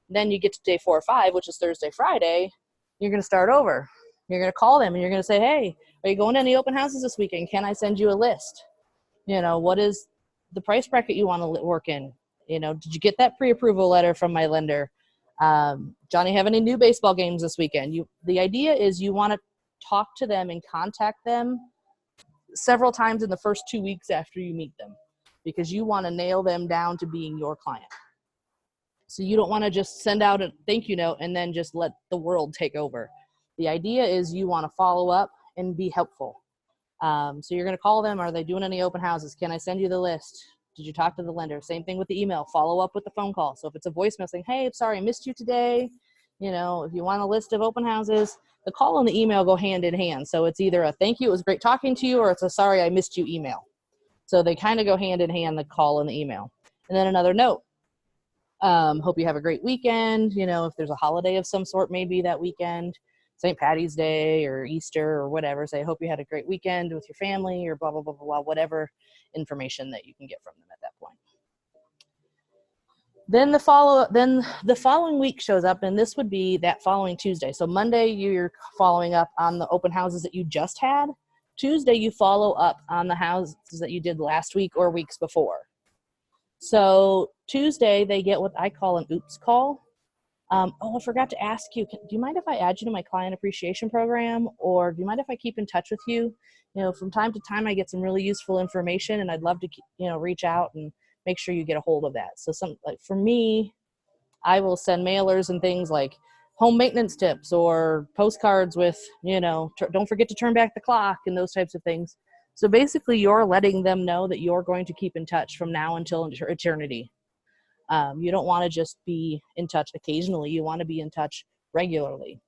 Then you get to day 4 or 5, which is Thursday, Friday. You're going to start over. You're going to call them and you're going to say, hey, are you going to any open houses this weekend? Can I send you a list? What is the price bracket you want to work in? Did you get that pre-approval letter from my lender? Johnny, have any new baseball games this weekend? The idea is you want to talk to them and contact them several times in the first 2 weeks after you meet them, because you want to nail them down to being your client. So you don't want to just send out a thank you note and then just let the world take over. The idea is you want to follow up and be helpful. So you're going to call them. Are they doing any open houses? Can I send you the list? Did you talk to the lender? Same thing with the email. Follow up with the phone call. So if it's a voicemail saying, hey, I'm sorry, I missed you today. If you want a list of open houses, the call and the email go hand in hand. So it's either a thank you, it was great talking to you, or it's a sorry, I missed you email. So they kind of go hand in hand, the call and the email. And then another note. Hope you have a great weekend. If there's a holiday of some sort, maybe that weekend, St. Patty's Day or Easter or whatever, say, hope you had a great weekend with your family, or blah, blah, blah, blah, blah, whatever information that you can get from them at that point. Then the following week shows up, and this would be that following Tuesday. So Monday, you're following up on the open houses that you just had. Tuesday, you follow up on the houses that you did last week or weeks before. So Tuesday, they get what I call an oops call. I forgot to ask you, do you mind if I add you to my client appreciation program? Or do you mind if I keep in touch with you? From time to time, I get some really useful information, and I'd love to, reach out and make sure you get a hold of that. So for me, I will send mailers and things like home maintenance tips or postcards with, don't forget to turn back the clock and those types of things. So basically, you're letting them know that you're going to keep in touch from now until eternity. You don't want to just be in touch occasionally. You want to be in touch regularly.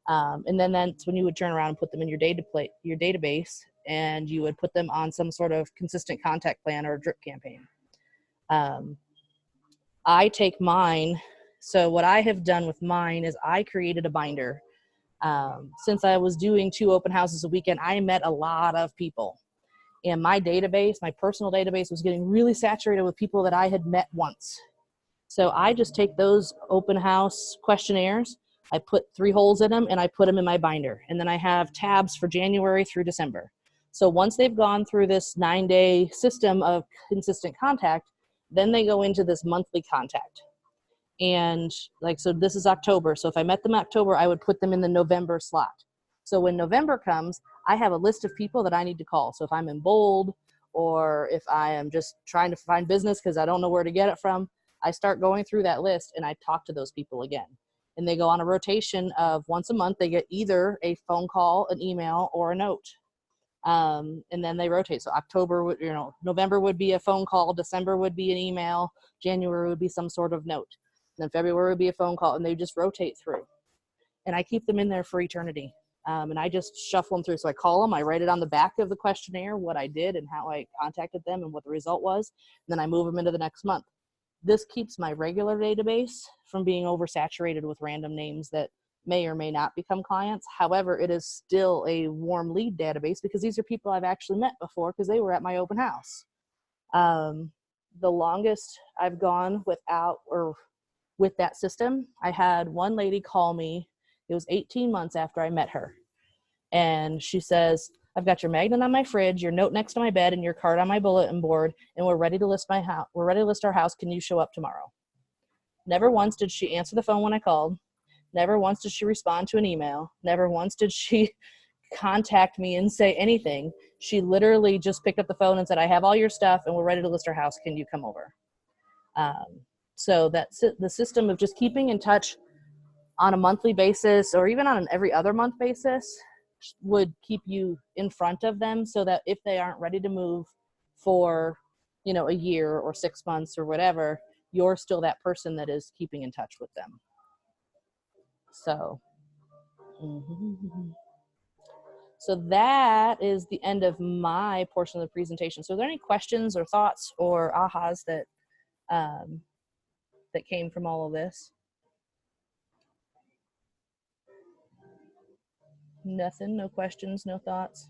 And then that's when you would turn around and put them in your database, and you would put them on some sort of consistent contact plan or a drip campaign. I take mine. So what I have done with mine is I created a binder Since I was doing 2 open houses a weekend, I met a lot of people. And my database, my personal database, was getting really saturated with people that I had met once. So I just take those open house questionnaires, I put 3 holes in them, and I put them in my binder. And then I have tabs for January through December. So once they've gone through this 9-day system of consistent contact, then they go into this monthly contact. And like, so this is October. So if I met them in October, I would put them in the November slot. So when November comes, I have a list of people that I need to call. So if I'm in bold, or if I am just trying to find business because I don't know where to get it from, I start going through that list and I talk to those people again. And they go on a rotation of once a month, they get either a phone call, an email, or a note. And then they rotate. So October would, November would be a phone call, December would be an email, January would be some sort of note. And then February would be a phone call, and they just rotate through. And I keep them in there for eternity. And I just shuffle them through. So I call them, I write it on the back of the questionnaire, what I did and how I contacted them and what the result was. And then I move them into the next month. This keeps my regular database from being oversaturated with random names that may or may not become clients. However, it is still a warm lead database because these are people I've actually met before because they were at my open house. The longest I've gone without or with that system, I had one lady call me. It was 18 months after I met her. And she says, I've got your magnet on my fridge, your note next to my bed, and your card on my bulletin board, and we're ready to list my house. We're ready to list our house. Can you show up tomorrow? Never once did she answer the phone when I called. Never once did she respond to an email. Never once did she contact me and say anything. She literally just picked up the phone and said, I have all your stuff and we're ready to list our house. Can you come over? So that's the system of just keeping in touch on a monthly basis or even on an every other month basis would keep you in front of them so that if they aren't ready to move for, a year or 6 months or whatever, you're still that person that is keeping in touch with them. So, so that is the end of my portion of the presentation. So are there any questions or thoughts or ahas that came from all of this? Nothing, no questions, no thoughts.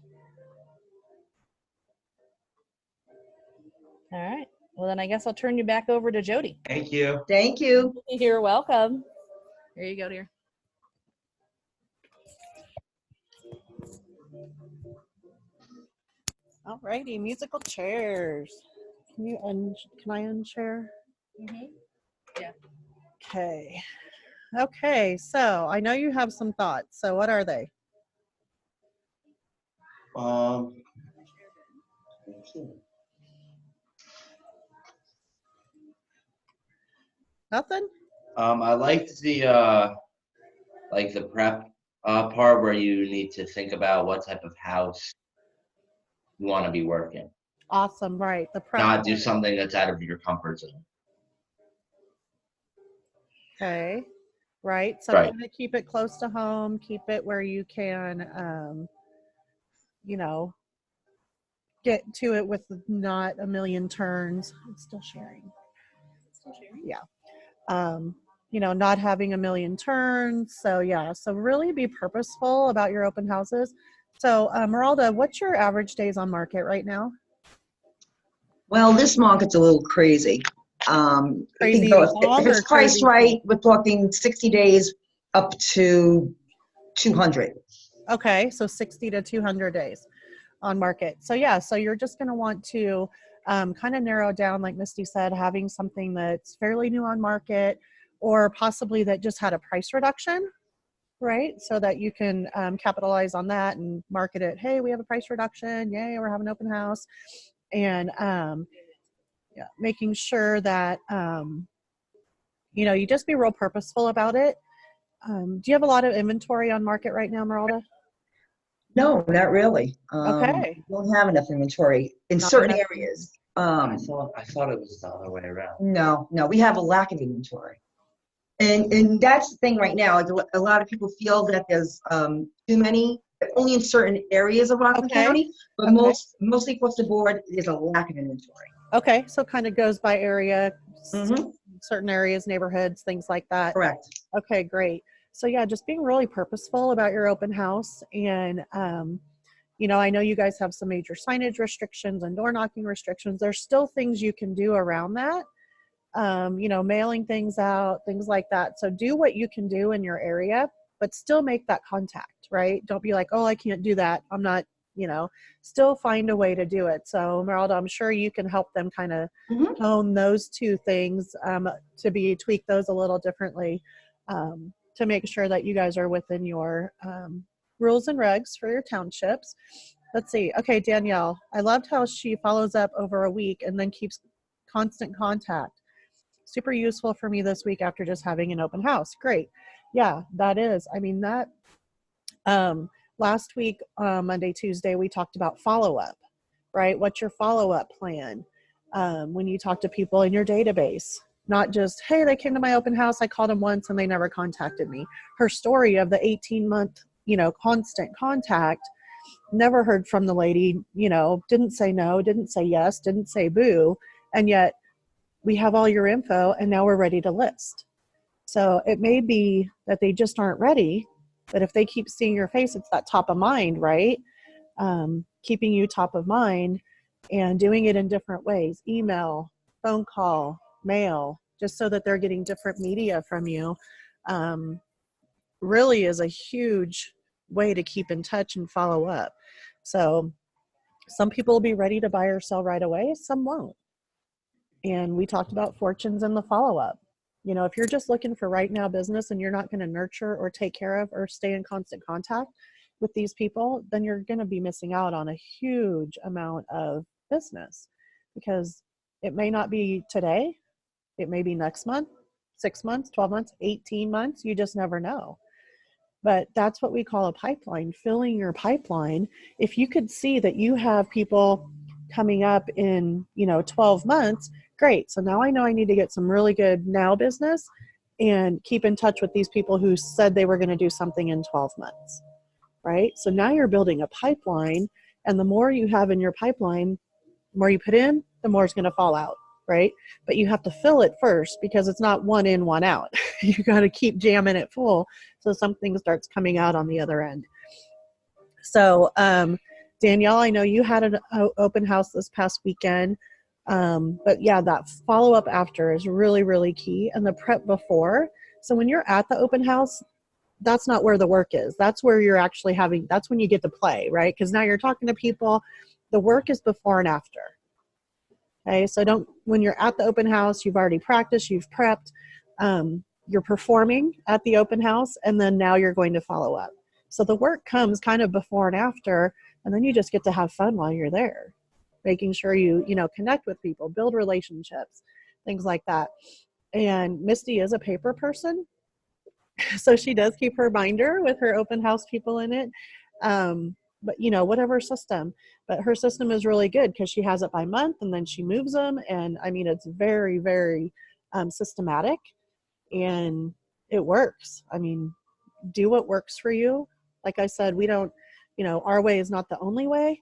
All right. Well, then I guess I'll turn you back over to Jody. Thank you. Thank you. You're welcome. Here you go, dear. All righty, musical chairs. Can I unshare? Yeah. Okay. Okay, so I know you have some thoughts. So what are they? Nothing? I liked the prep part where you need to think about what type of house you want to be working. Awesome, right. The prep. Not do something that's out of your comfort zone. Okay, right. So Right. kind of keep it close to home, keep it where you can, get to it with not a million turns. It's still sharing. Yeah. Not having a million turns. So yeah, so really be purposeful about your open houses. So Meralda, what's your average days on market right now? Well, this market's a little crazy. Crazy If it's priced crazy right, we're talking 60 days up to 200. Okay, so 60 to 200 days on market. So yeah, so you're just going to want to kind of narrow down, like Misty said, having something that's fairly new on market or possibly that just had a price reduction, right? So that you can capitalize on that and market it. Hey, we have a price reduction. Yay, we're having an open house. And making sure that, you just be real purposeful about it. Do you have a lot of inventory on market right now, Meralda? No, not really. Okay. We don't have enough inventory in Not certain enough. areas. I thought it was the other way around. No, we have a lack of inventory. And that's the thing right now. Like a lot of people feel that there's too many, only in certain areas of Rockland County, but mostly across the board, there's a lack of inventory. Okay, so it kind of goes by area, certain areas, neighborhoods, things like that. Correct. Okay, great. So yeah, just being really purposeful about your open house. And, you know, I know you guys have some major signage restrictions and door knocking restrictions. There's still things you can do around that. You know, mailing things out, things like that. So do what you can do in your area, but still make that contact, right? Don't be like, oh, I can't do that. I'm not, you know, still find a way to do it. So Meralda, I'm sure you can help them kind of hone those two things to tweak those a little differently to make sure that you guys are within your rules and regs for your townships. Let's see. Okay, Danielle, I loved how she follows up over a week and then keeps constant contact. Super useful for me this week after just having an open house. Great. Yeah, that is. I mean, that last week, Monday, Tuesday, we talked about follow-up, right? What's your follow-up plan when you talk to people in your database? Not just, hey, they came to my open house, I called them once and they never contacted me. Her story of the 18-month, you know, constant contact, never heard from the lady, you know, didn't say no, didn't say yes, didn't say boo, and yet we have all your info and now we're ready to list. So it may be that they just aren't ready, but if they keep seeing your face, it's that top of mind, right? Keeping you top of mind and doing it in different ways, email, phone call, mail, just so that they're getting different media from you, really is a huge way to keep in touch and follow up. So some people will be ready to buy or sell right away, some won't. And we talked about fortunes and the follow-up. You know, if you're just looking for right now business and you're not going to nurture or take care of or stay in constant contact with these people, then you're going to be missing out on a huge amount of business, because it may not be today. It may be next month, 6 months, 12 months, 18 months. You just never know. But that's what we call a pipeline, filling your pipeline. If you could see that you have people coming up in, you know, 12 months, great. So now I know I need to get some really good now business and keep in touch with these people who said they were going to do something in 12 months, right? So now you're building a pipeline, and the more you have in your pipeline, the more you put in, the more it's going to fall out, right? But you have to fill it first, because it's not one in, one out. You got to keep jamming it full so something starts coming out on the other end. So Danielle, I know you had an open house this past weekend, but yeah, that follow-up after is really, really key, and the prep before. So when you're at the open house, that's not where the work is. That's where you're actually that's when you get to play, right? Because now you're talking to people. The work is before and after. Okay, so when you're at the open house, you've already practiced, you've prepped, you're performing at the open house, and then now you're going to follow up. So the work comes kind of before and after, and then you just get to have fun while you're there, making sure you connect with people, build relationships, things like that. And Misty is a paper person, so she does keep her binder with her open house people in it. But whatever system, but her system is really good because she has it by month and then she moves them. And I mean, it's very, very systematic, and it works. I mean, do what works for you. Like I said, we don't, our way is not the only way.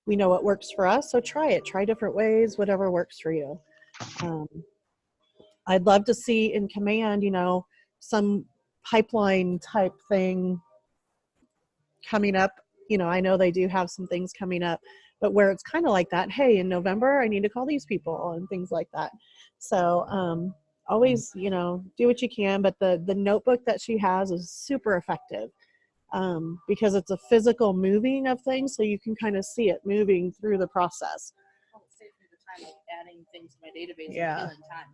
We know what works for us. So try different ways, whatever works for you. I'd love to see in Command, some pipeline type thing coming up. I know they do have some things coming up, but where it's kind of like that, hey, in November, I need to call these people and things like that. So always, do what you can, but the notebook that she has is super effective because it's a physical moving of things, so you can kind of see it moving through the process. Save me the time of adding things to my database. Yeah. And killing time.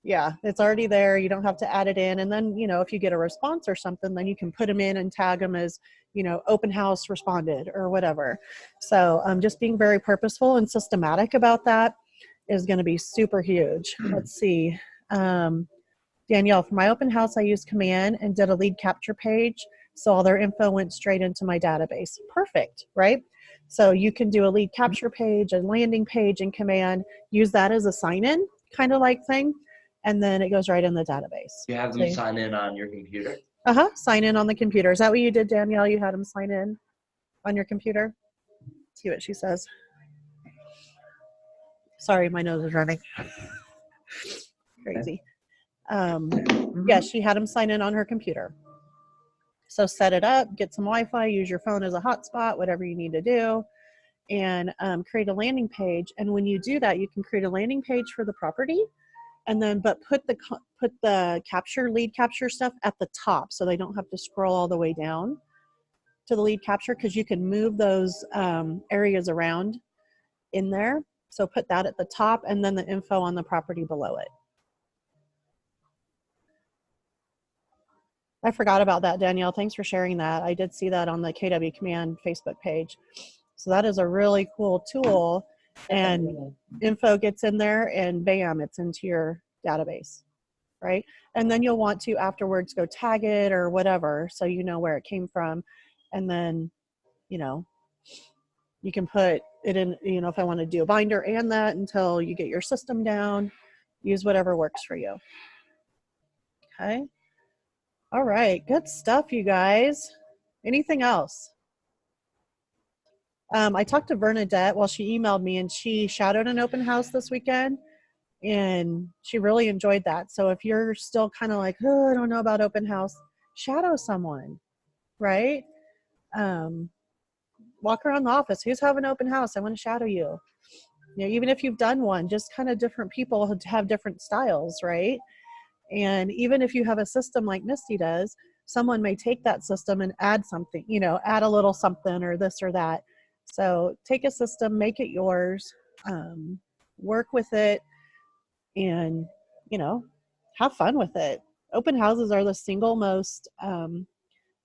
Yeah, it's already there. You don't have to add it in. And then, if you get a response or something, then you can put them in and tag them as, open house responded or whatever. So just being very purposeful and systematic about that is going to be super huge. Let's see. Danielle, for my open house, I used Command and did a lead capture page. So all their info went straight into my database. Perfect, right? So you can do a lead capture page, a landing page in Command, use that as a sign-in kind of like thing. And then it goes right in the database. You have them sign in on your computer? Sign in on the computer. Is that what you did, Danielle? You had them sign in on your computer? See what she says. Sorry, my nose is running. Crazy. Yeah, she had them sign in on her computer. So set it up, get some Wi-Fi, use your phone as a hotspot, whatever you need to do, and create a landing page. And when you do that, you can create a landing page for the property, and then but put the lead capture stuff at the top, so they don't have to scroll all the way down to the lead capture, because you can move those areas around in there. So put that at the top, and then the info on the property below it. I forgot about that, Danielle. Thanks for sharing that. I did see that on the KW Command Facebook page. So that is a really cool tool, and info gets in there and bam, it's into your database, right? And then you'll want to afterwards go tag it or whatever, so you know where it came from. And then, you know, you can put it in, you know, if I want to do a binder and that until you get your system down, use whatever works for you. Okay. All right, good stuff, you guys. Anything else? I talked to Bernadette while she emailed me, and she shadowed an open house this weekend, and she really enjoyed that. So if you're still kind of like, oh, I don't know about open house, shadow someone, right? Walk around the office. Who's having an open house? I want to shadow you. You know, even if you've done one, just kind of different people have different styles, right? And even if you have a system like Misty does, someone may take that system and add something, you know, add a little something or this or that. So take a system, make it yours, work with it, and, you know, have fun with it. Open houses are the single most,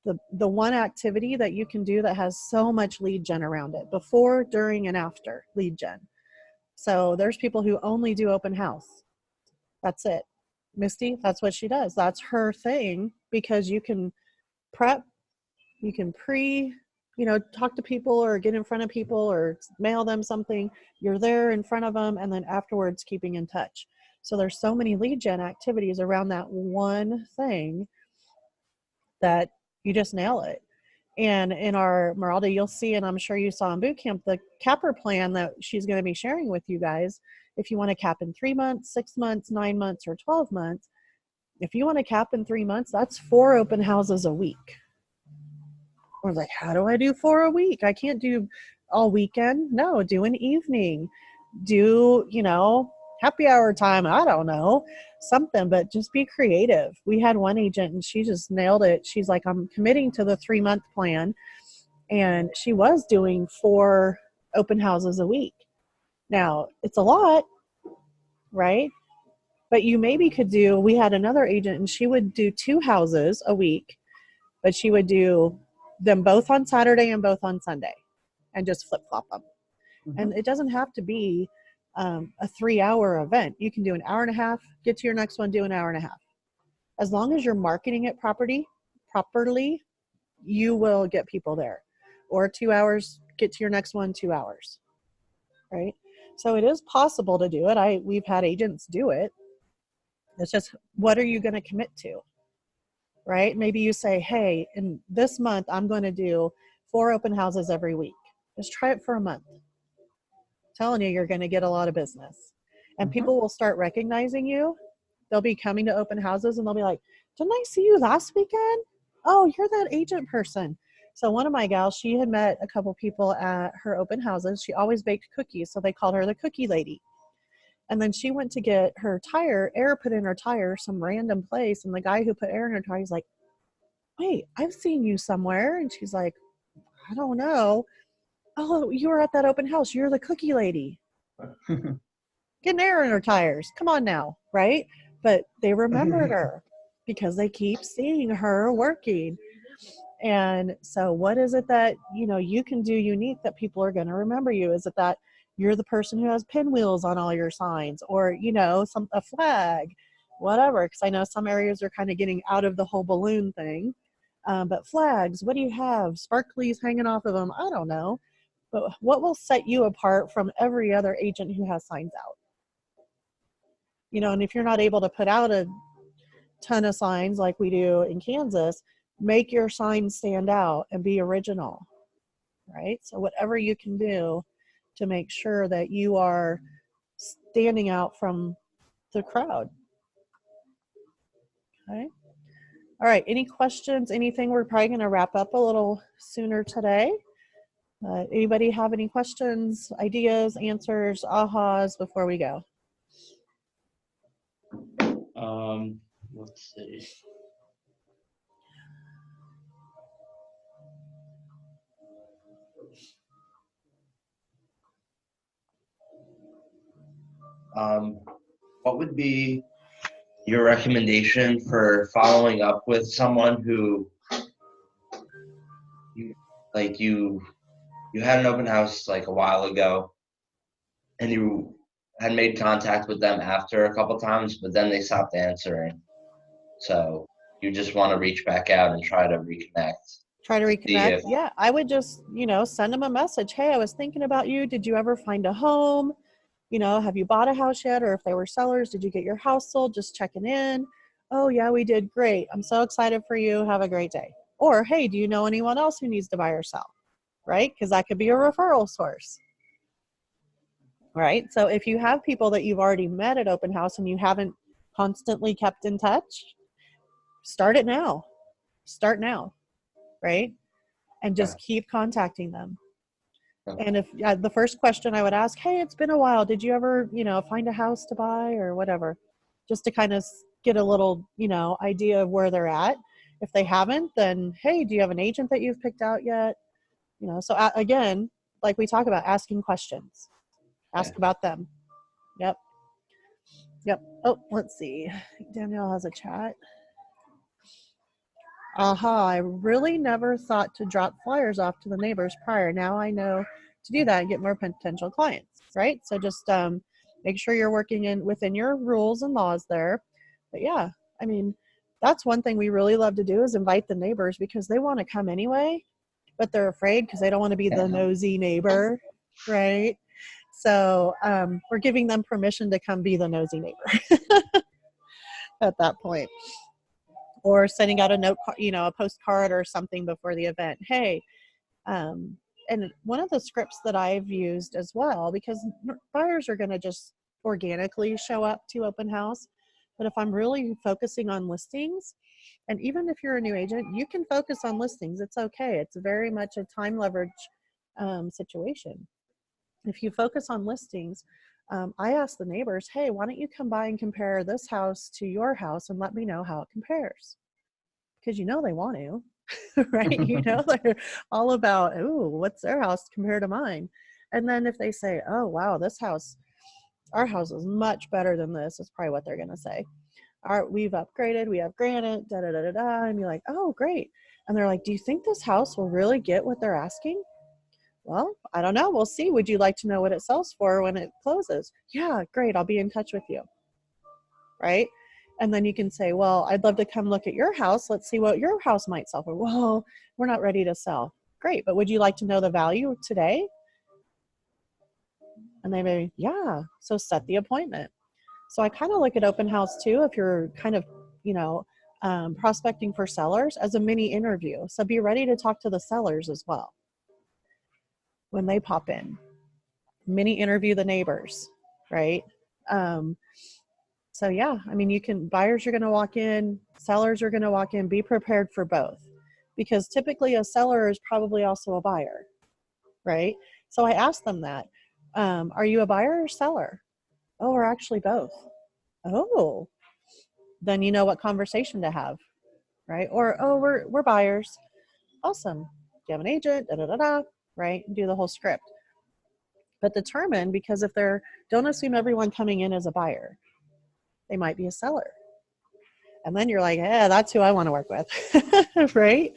the one activity that you can do that has so much lead gen around it, before, during, and after lead gen. So there's people who only do open house. That's it. Misty, that's what she does. That's her thing, because you can prep, you can you know, talk to people or get in front of people or mail them something. You're there in front of them, and then afterwards keeping in touch. So there's so many lead gen activities around that one thing that you just nail it. And in our Meralda, you'll see, and I'm sure you saw in boot camp, the capper plan that she's going to be sharing with you guys. If you want to cap in 3 months, 6 months, 9 months, or 12 months, if you want to cap in 3 months, that's 4 open houses a week. I was like, how do I do 4 a week? I can't do all weekend. No, do an evening. Do, you know, happy hour time. I don't know, something, but just be creative. We had one agent and she just nailed it. She's like, I'm committing to the 3-month plan. And she was doing 4 open houses a week. Now, it's a lot, right? But you maybe could do, we had another agent and she would do 2 houses a week, but she would do them both on Saturday and both on Sunday and just flip-flop them. And it doesn't have to be a 3-hour event. You can do an hour and a half, get to your next one, do an hour and a half. As long as you're marketing it properly, you will get people there. Or 2 hours, get to your next one, 2 hours, right? So it is possible to do it. We've had agents do it. It's just, what are you going to commit to, right? Maybe you say, hey, in this month, I'm going to do 4 open houses every week. Just try it for a month. I'm telling you, you're going to get a lot of business. And people will start recognizing you. They'll be coming to open houses and they'll be like, didn't I see you last weekend? Oh, you're that agent person. So one of my gals, she had met a couple people at her open houses. She always baked cookies, so they called her the cookie lady. And then she went to get her air put in her tire, some random place. And the guy who put air in her tire, he's like, wait, I've seen you somewhere. And she's like, I don't know. Oh, you were at that open house. You're the cookie lady. Getting air in her tires. Come on now, right? But they remembered her because they keep seeing her working. And so what is it that, you know, you can do unique that people are going to remember you? Is it that you're the person who has pinwheels on all your signs, or, you know, a flag, whatever? Because I know some areas are kind of getting out of the whole balloon thing. But flags, what do you have? Sparklies hanging off of them? I don't know. But what will set you apart from every other agent who has signs out? You know, and if you're not able to put out a ton of signs like we do in Kansas, make your signs stand out and be original, right? So whatever you can do to make sure that you are standing out from the crowd. Okay. All right. Any questions? Anything? We're probably going to wrap up a little sooner today. Anybody have any questions, ideas, answers, ahas before we go? Let's see. What would be your recommendation for following up with someone who you had an open house like a while ago and you had made contact with them after a couple times, but then they stopped answering. So you just want to reach back out and try to reconnect. Try to See reconnect. if, Yeah, I would just, send them a message. Hey, I was thinking about you. Did you ever find a home? Have you bought a house yet? Or if they were sellers, did you get your house sold? Just checking in. Oh, yeah, we did. Great. I'm so excited for you. Have a great day. Or, hey, do you know anyone else who needs to buy or sell? Right? Because that could be a referral source. Right? So if you have people that you've already met at open house and you haven't constantly kept in touch, start it now. Start now. Right? And just keep contacting them. And if the first question I would ask, hey, it's been a while. Did you ever, find a house to buy or whatever? Just to kind of get a little, idea of where they're at. If they haven't, then, hey, do you have an agent that you've picked out yet? So again, like we talk about, asking questions. Ask about them. Yep. Oh, let's see. Danielle has a chat. I really never thought to drop flyers off to the neighbors prior. Now I know to do that and get more potential clients, right? So just make sure you're working within your rules and laws there. But yeah, I mean, that's one thing we really love to do is invite the neighbors because they want to come anyway, but they're afraid because they don't want to be the nosy neighbor, right? So we're giving them permission to come be the nosy neighbor at that point. Or sending out a note, a postcard or something before the event. Hey, and one of the scripts that I've used as well, because buyers are going to just organically show up to open house. But if I'm really focusing on listings, and even if you're a new agent, you can focus on listings. It's okay. It's very much a time leverage situation. If you focus on listings, I ask the neighbors, hey, why don't you come by and compare this house to your house and let me know how it compares? Because they want to, right? They're all about, oh, what's their house compared to mine? And then if they say, oh, wow, our house is much better than this, is probably what they're going to say. We've upgraded, we have granite, da da da da da. And you're like, oh, great. And they're like, do you think this house will really get what they're asking? Well, I don't know. We'll see. Would you like to know what it sells for when it closes? Yeah, great. I'll be in touch with you. Right? And then you can say, well, I'd love to come look at your house. Let's see what your house might sell for. Well, we're not ready to sell. Great. But would you like to know the value today? And they may, yeah. So set the appointment. So I kind of look at open house too, if you're kind of, prospecting for sellers as a mini interview. So be ready to talk to the sellers as well when they pop in. Mini interview the neighbors, right? So yeah, I mean, buyers are going to walk in, sellers are going to walk in, be prepared for both. Because typically a seller is probably also a buyer, right? So I asked them that, are you a buyer or seller? Oh, we're actually both. Oh, then you know what conversation to have, right? Or, oh, we're buyers. Awesome. Do you have an agent? Da, da, da, da, right? Do the whole script. But determine, because if don't assume everyone coming in is a buyer. They might be a seller. And then you're like, yeah, that's who I want to work with, right?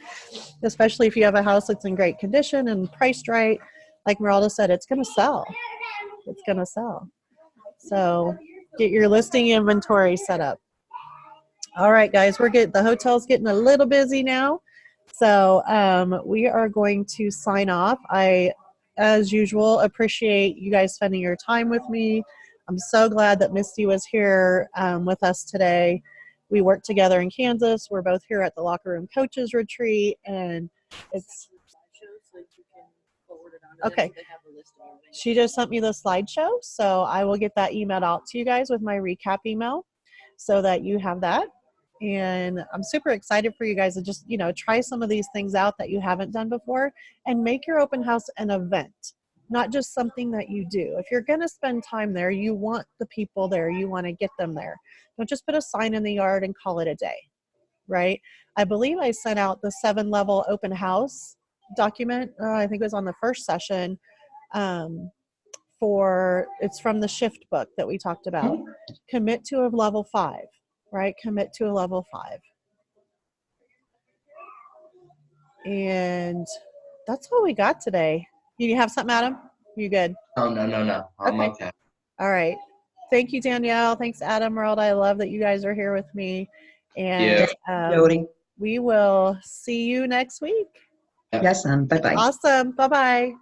Especially if you have a house that's in great condition and priced right. Like Meralda said, it's going to sell. It's going to sell. So get your listing inventory set up. All right, guys, the hotel's getting a little busy now. So we are going to sign off. I, as usual, appreciate you guys spending your time with me. I'm so glad that Misty was here with us today. We worked together in Kansas. We're both here at the Locker Room Coaches Retreat, and it's okay. She just sent me the slideshow, so I will get that emailed out to you guys with my recap email so that you have that. And I'm super excited for you guys to just, try some of these things out that you haven't done before and make your open house an event, not just something that you do. If you're going to spend time there, you want the people there, you want to get them there. Don't just put a sign in the yard and call it a day, right? I believe I sent out the 7-level open house document. I think it was on the first session. It's from the shift book that we talked about. Commit to a level 5, right? Commit to a level 5. And that's all we got today. You have something, Adam? You good? Oh, no. I'm okay. All right. Thank you, Danielle. Thanks, Adam, World. I love that you guys are here with me. And Jody. we will see you next week. Yep. Yes, bye-bye. Awesome. Bye-bye.